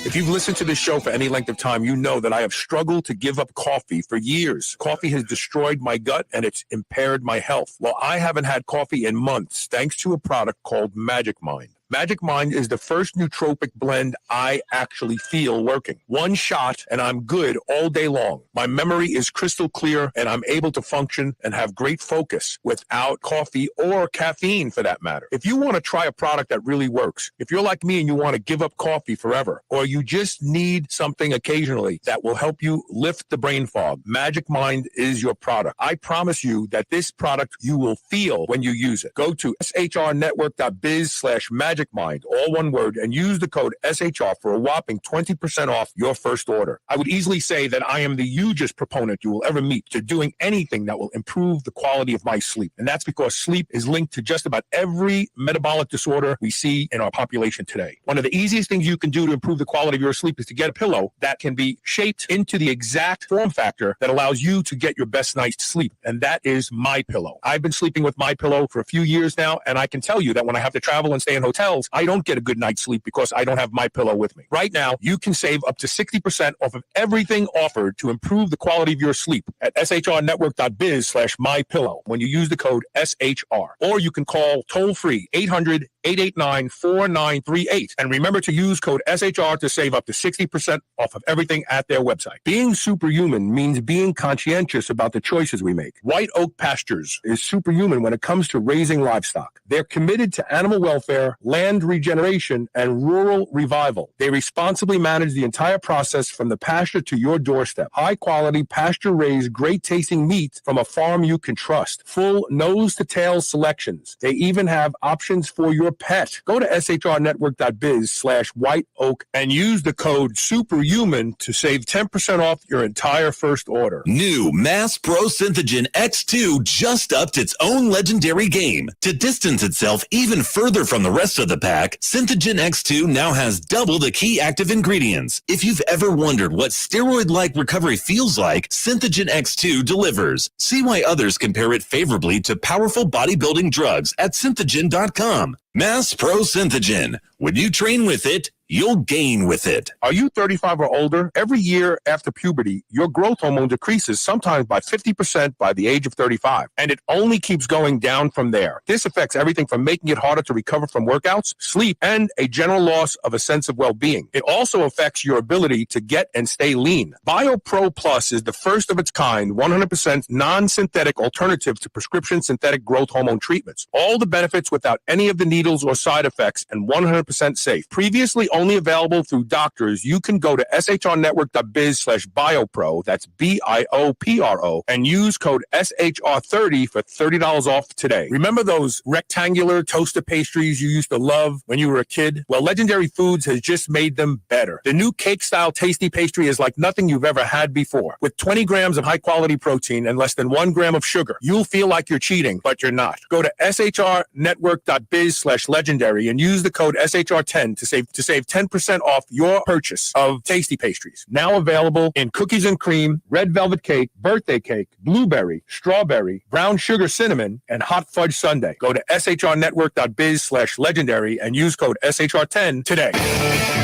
If you've listened to this show for any length of time, you know that I have struggled to give up coffee for years. Coffee has destroyed my gut and it's impaired my health. Well, I haven't had coffee in months thanks to a product called Magic Mind. Magic Mind is the first nootropic blend I actually feel working. One shot and I'm good all day long. My memory is crystal clear and I'm able to function and have great focus without coffee or caffeine for that matter. If you want to try a product that really works, if you're like me and you want to give up coffee forever, or you just need something occasionally that will help you lift the brain fog, Magic Mind is your product. I promise you that this product you will feel when you use it. Go to shrnetwork.biz/Magic Mind, all one word, and use the code SHR for a whopping 20% off your first order. I would easily say that I am the hugest proponent you will ever meet to doing anything that will improve the quality of my sleep. And that's because sleep is linked to just about every metabolic disorder we see in our population today. One of the easiest things you can do to improve the quality of your sleep is to get a pillow that can be shaped into the exact form factor that allows you to get your best night's sleep. And that is My Pillow. I've been sleeping with My Pillow for a few years now, and I can tell you that when I have to travel and stay in hotels, I don't get a good night's sleep because I don't have My Pillow with me. Right now, you can save up to 60% off of everything offered to improve the quality of your sleep at shrnetwork.biz/mypillow when you use the code SHR. Or you can call toll-free 800-889-4938. And remember to use code SHR to save up to 60% off of everything at their website. Being superhuman means being conscientious about the choices we make. White Oak Pastures is superhuman when it comes to raising livestock. They're committed to animal welfare, land regeneration, and rural revival. They responsibly manage the entire process from the pasture to your doorstep. High-quality, pasture-raised, great-tasting meat from a farm you can trust. Full nose-to-tail selections. They even have options for your pet. Go to shrnetwork.biz/white oak and use the code SUPERHUMAN to save 10% off your entire first order. New Mass Pro Synthogen X2 just upped its own legendary game. To distance itself even further from the rest of the pack, Synthogen X2 now has double the key active ingredients. If you've ever wondered what steroid-like recovery feels like, Synthogen X2 delivers. See why others compare it favorably to powerful bodybuilding drugs at synthogen.com. Mass Pro Synthogen. When you train with it, you'll gain with it. Are you 35 or older? Every year after puberty, your growth hormone decreases sometimes by 50% by the age of 35, and it only keeps going down from there. This affects everything from making it harder to recover from workouts, sleep, and a general loss of a sense of well-being. It also affects your ability to get and stay lean. BioPro Plus is the first of its kind, 100% non-synthetic alternative to prescription synthetic growth hormone treatments. All the benefits without any of the needles or side effects and 100% safe. Previously only available through doctors, you can go to shrnetwork.biz/biopro, that's BIOPRO, and use code SHR30 for $30 off today. Remember those rectangular toaster pastries you used to love when you were a kid? Well, Legendary Foods has just made them better. The new cake-style tasty pastry is like nothing you've ever had before. With 20 grams of high-quality protein and less than 1 gram of sugar, you'll feel like you're cheating, but you're not. Go to shrnetwork.biz/legendary and use the code SHR10 to save 10% off your purchase of tasty pastries. Now available in cookies and cream, red velvet cake, birthday cake, blueberry, strawberry, brown sugar cinnamon, and hot fudge sundae. Go to shrnetwork.biz/legendary and use code SHR10 today.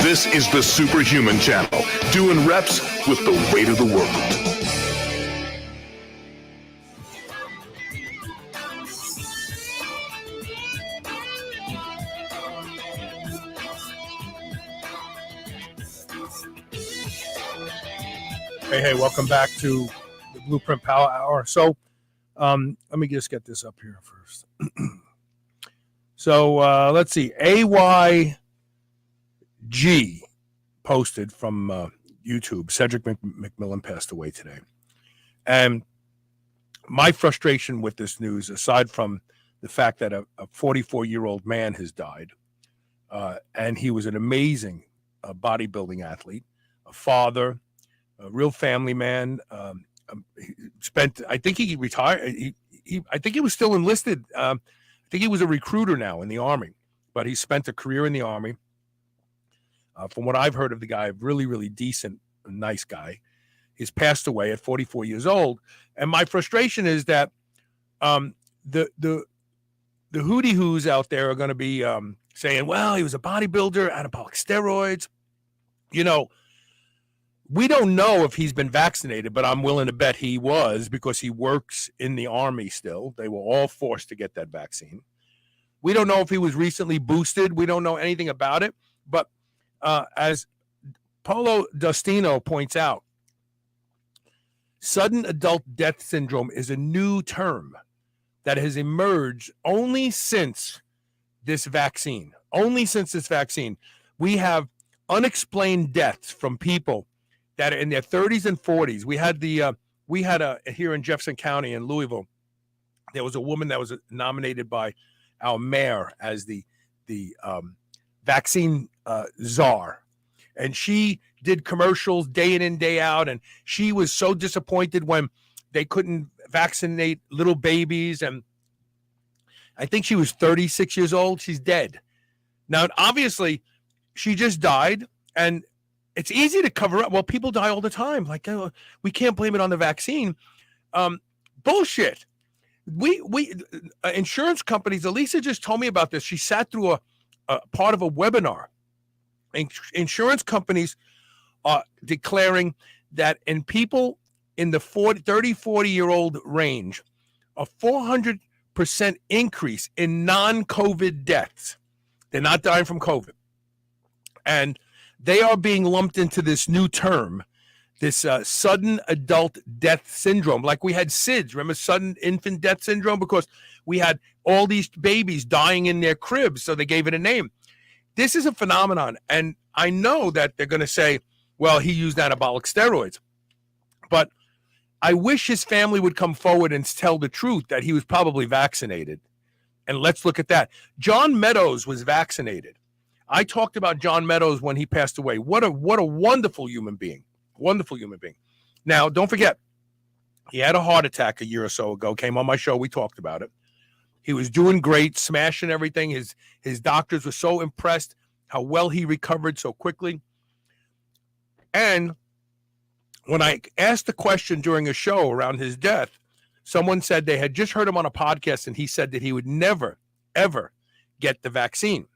This is the Superhuman Channel, doing reps with the weight of the world. Hey, welcome back to the Blueprint Power Hour. So, let me just get this up here first. So, let's see. AYG posted from YouTube. Cedric McMillan passed away today. And my frustration with this news, aside from the fact that a 44-year-old man has died, and he was an amazing bodybuilding athlete, a father, a real family man. He spent, I think he retired. I think he was still enlisted. I think he was a recruiter now in the Army, but he spent a career in the Army. From what I've heard of the guy, really, really decent, nice guy. He's passed away at 44 years old. And my frustration is that the hootie-hoos out there are going to be saying, well, he was a bodybuilder, anabolic steroids. You know, we don't know if he's been vaccinated, but I'm willing to bet he was because he works in the Army still. They were all forced to get that vaccine. We don't know if he was recently boosted. We don't know anything about it. But as Paulo Dustino points out, sudden adult death syndrome is a new term that has emerged only since this vaccine. Only since this vaccine. We have unexplained deaths from people that are in their 30s and 40s. We had here in Jefferson County in Louisville, there was a woman that was nominated by our mayor as the vaccine czar. And she did commercials day in and day out. And she was so disappointed when they couldn't vaccinate little babies. And I think she was 36 years old. She's dead. Now, obviously, she just died. And it's easy to cover up. Well, people die all the time. Like, we can't blame it on the vaccine. Bullshit. We insurance companies, Elisa just told me about this. She sat through a part of a webinar. Insurance companies are declaring that in people in the 30, 40-year-old range, a 400% increase in non-COVID deaths. They're not dying from COVID. And they are being lumped into this new term, this sudden adult death syndrome. Like we had SIDS, remember sudden infant death syndrome? Because we had all these babies dying in their cribs, so they gave it a name. This is a phenomenon, and I know that they're going to say, well, he used anabolic steroids. But I wish his family would come forward and tell the truth that he was probably vaccinated And let's look at that. John Meadows was vaccinated. I talked about John Meadows when he passed away. What a wonderful human being. Wonderful human being. Now, don't forget, he had a heart attack a year or so ago. Came on my show. We talked about it. He was doing great, smashing everything. His doctors were so impressed how well he recovered so quickly. And when I asked the question during a show around his death, someone said they had just heard him on a podcast, and he said that he would never, ever get the vaccine.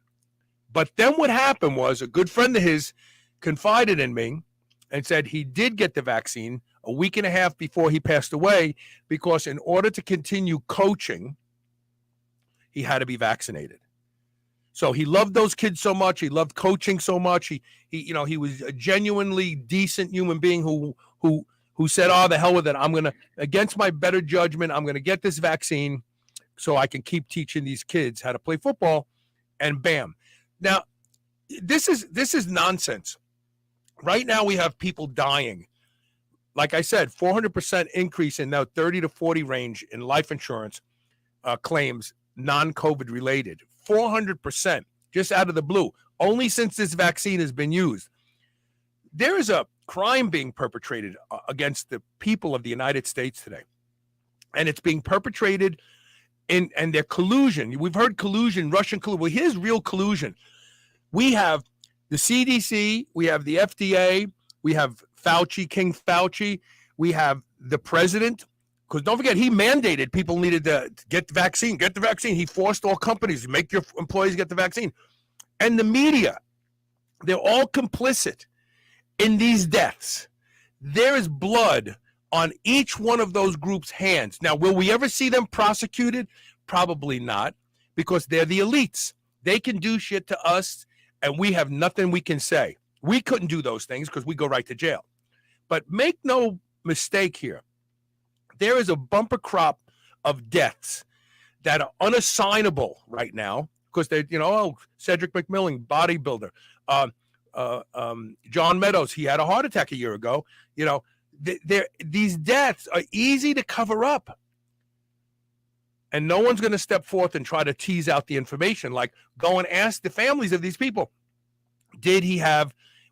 But then what happened was a good friend of his confided in me and said he did get the vaccine a week and a half before he passed away, because in order to continue coaching, he had to be vaccinated. So he loved those kids so much. He loved coaching so much. He was a genuinely decent human being who said, "Oh, the hell with it. I'm going to, against my better judgment, I'm going to get this vaccine so I can keep teaching these kids how to play football." And bam. Now, this is nonsense. Right now we have people dying. Like I said, 400% increase in now 30 to 40 range in life insurance claims, non-COVID related. 400% just out of the blue, only since this vaccine has been used. There is a crime being perpetrated against the people of the United States today. And it's being perpetrated and their collusion. We've heard collusion, Russian collusion. Well, here's real collusion. We have the CDC, we have the FDA, we have Fauci, King Fauci, we have the president. Because don't forget, he mandated people needed to get the vaccine, get the vaccine. He forced all companies to make your employees get the vaccine. And the media, they're all complicit in these deaths. There is blood on each one of those groups' hands. Now, will we ever see them prosecuted? Probably not, because they're the elites. They can do shit to us, and we have nothing we can say. We couldn't do those things because we go right to jail. But make no mistake here. There is a bumper crop of deaths that are unassignable right now because they, Cedric McMillan, bodybuilder, John Meadows, he had a heart attack a year ago. These deaths are easy to cover up, and no one's going to step forth and try to tease out the information. Like, go and ask the families of these people: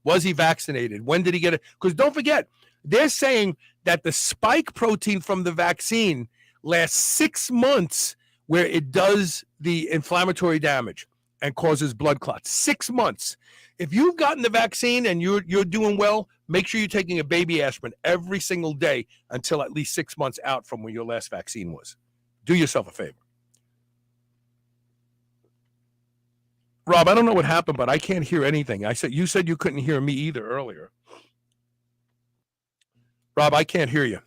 was he vaccinated? When did he get it? Because don't forget, they're saying that the spike protein from the vaccine lasts 6 months, where it does the inflammatory damage and causes blood clots. 6 months. If you've gotten the vaccine and you're doing well, make sure you're taking a baby aspirin every single day until at least 6 months out from when your last vaccine was. Do yourself a favor. Rob, I don't know what happened, but I can't hear anything. You said you couldn't hear me either earlier. Rob, I can't hear you.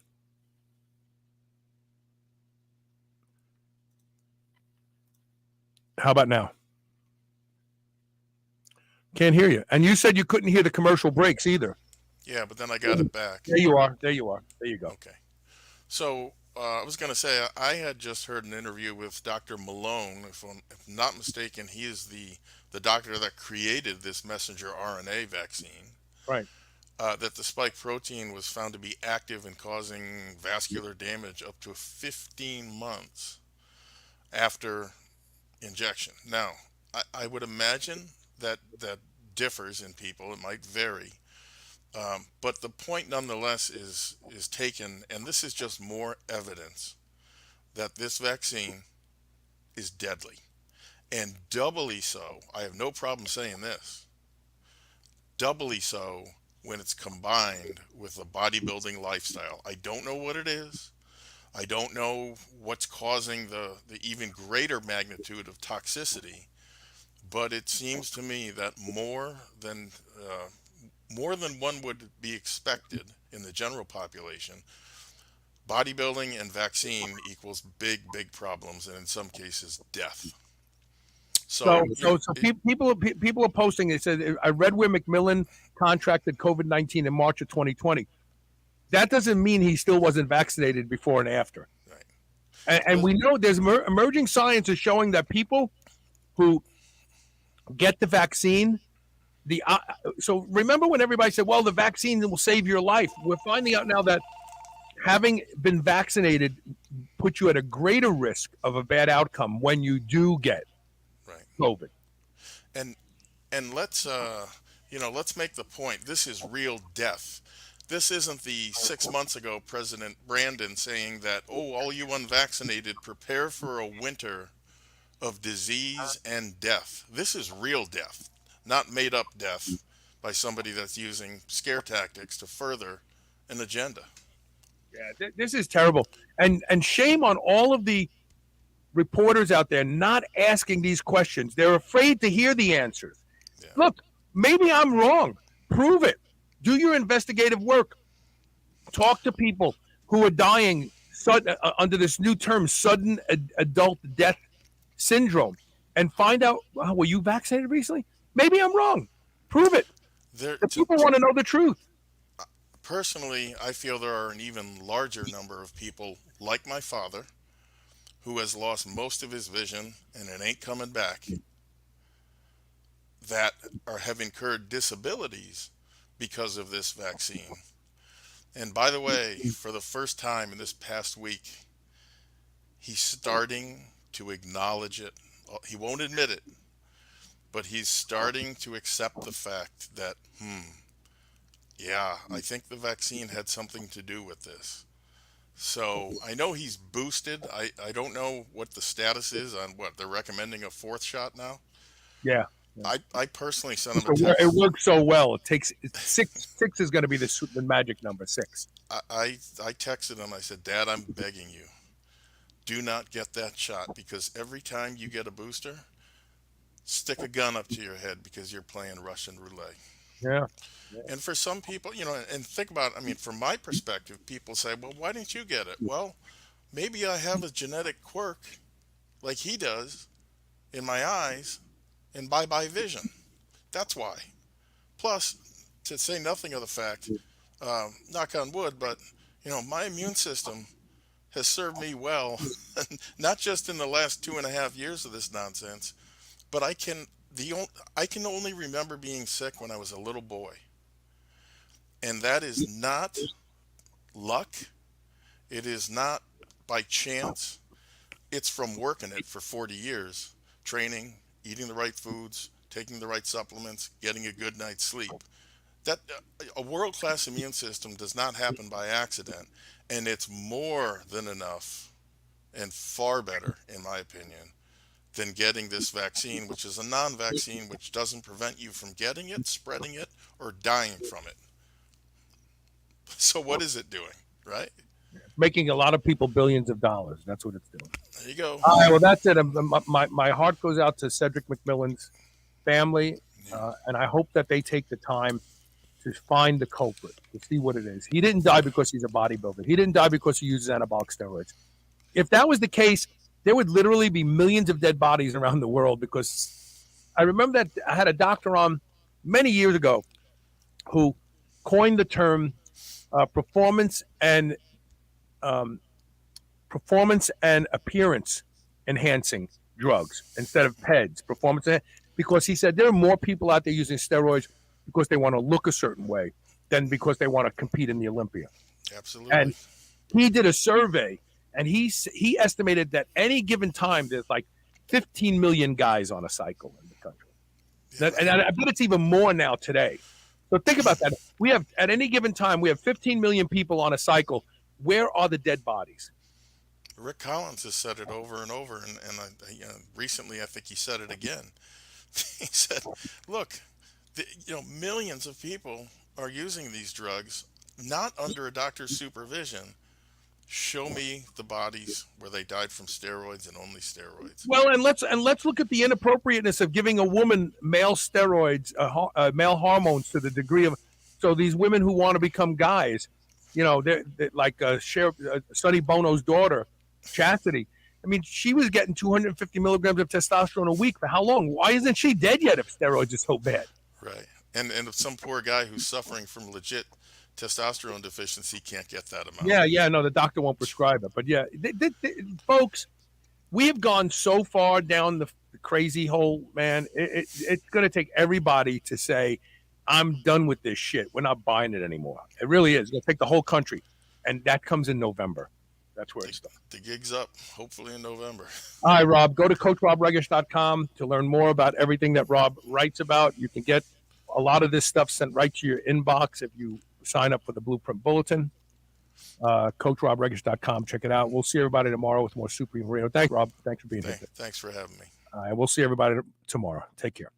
How about now? Can't hear you. And you said you couldn't hear the commercial breaks either. Yeah, but then I got it back. There you are. There you go. Okay. So I was going to say, I had just heard an interview with Dr. Malone. If I'm not mistaken, he is the doctor that created this messenger RNA vaccine. Right. That the spike protein was found to be active in causing vascular damage up to 15 months after injection. Now, I would imagine that differs in people. It might vary. But the point nonetheless is taken, and this is just more evidence that this vaccine is deadly. And doubly so, I have no problem saying this, doubly so when it's combined with a bodybuilding lifestyle. I don't know what it is. I don't know what's causing the even greater magnitude of toxicity, but it seems to me that more than one would be expected in the general population, bodybuilding and vaccine equals big problems, and in some cases death. So people are posting. They said, I read where McMillan contracted COVID-19 in March of 2020. That doesn't mean he still wasn't vaccinated before and after. Right. And we know there's emerging science is showing that people who get the vaccine, so remember when everybody said, well, the vaccine will save your life. We're finding out now that having been vaccinated put you at a greater risk of a bad outcome when you do get Right. COVID. And let's make the point. This is real death. This isn't the 6 months ago President Brandon saying that, oh, all you unvaccinated, prepare for a winter of disease and death. This is real death, not made up death by somebody that's using scare tactics to further an agenda. Yeah, this is terrible. And shame on all of the reporters out there not asking these questions. They're afraid to hear the answers. Yeah. Look, maybe I'm wrong. Prove it. Do your investigative work. Talk to people who are dying under this new term, sudden adult death syndrome, and find out, were you vaccinated recently? Maybe I'm wrong. Prove it. The people want to know the truth. Personally, I feel there are an even larger number of people like my father who has lost most of his vision and it ain't coming back, that have incurred disabilities because of this vaccine. And by the way, for the first time in this past week, he's starting to acknowledge it. He won't admit it, but he's starting to accept the fact that, yeah, I think the vaccine had something to do with this. So I know he's boosted. I don't know what the status is on what they're recommending a fourth shot now. Yeah. I personally sent him a text. It works so well. It takes six. Six is going to be the magic number, 6. I texted him. I said, Dad, I'm begging you, do not get that shot, because every time you get a booster, stick a gun up to your head because you're playing Russian roulette. Yeah. And for some people, and think about it, I mean, from my perspective, people say, well, why didn't you get it? Well, maybe I have a genetic quirk like he does in my eyes and bye-bye vision. That's why. Plus, to say nothing of the fact, knock on wood, but, my immune system has served me well, not just in the last 2.5 years of this nonsense, but I can only remember being sick when I was a little boy. And that is not luck. It is not by chance. It's from working it for 40 years, training, eating the right foods, taking the right supplements, getting a good night's sleep. That a world-class immune system does not happen by accident, and it's more than enough and far better, in my opinion, than getting this vaccine, which is a non-vaccine, which doesn't prevent you from getting it, spreading it, or dying from it. So what is it doing, right? Making a lot of people billions of dollars. That's what it's doing. There you go. All right, well, that's it. My heart goes out to Cedric McMillan's family, and I hope that they take the time to find the culprit, to see what it is. He didn't die because he's a bodybuilder. He didn't die because he uses anabolic steroids. If that was the case, there would literally be millions of dead bodies around the world, because I remember that I had a doctor on many years ago who coined the term performance and appearance enhancing drugs instead of PEDs, because he said there are more people out there using steroids because they want to look a certain way than because they want to compete in the Olympia. Absolutely. And he did a survey, and he estimated that any given time there's like 15 million guys on a cycle in the country. Yeah. And I bet it's even more now today. So think about that. We have, at any given time, we have 15 million people on a cycle. Where are the dead bodies? Rick Collins has said it over and over, and recently I think he said it again. He said, look, millions of people are using these drugs, not under a doctor's supervision. Show me the bodies where they died from steroids and only steroids. Well, and let's look at the inappropriateness of giving a woman male steroids, male hormones, to the degree of, so these women who want to become guys, they're like Sonny Bono's daughter, Chastity. I mean, she was getting 250 milligrams of testosterone a week for how long? Why isn't she dead yet if steroids are so bad? Right. And some poor guy who's suffering from legit testosterone deficiency can't get that amount. Yeah, no, the doctor won't prescribe it. But yeah, folks, we have gone so far down the crazy hole, man. It's going to take everybody to say, I'm done with this shit. We're not buying it anymore. It really is. It's going to take the whole country. And that comes in November. That's where it's done. The gig's up, hopefully in November. All right, Rob, go to CoachRobRegish.com to learn more about everything that Rob writes about. You can get a lot of this stuff sent right to your inbox if you sign up for the Blueprint Bulletin. CoachRobRegish.com. Check it out. We'll see everybody tomorrow with more Supreme Radio. Thanks, Rob. Thanks for being here. Thanks for having me. We'll see everybody tomorrow. Take care.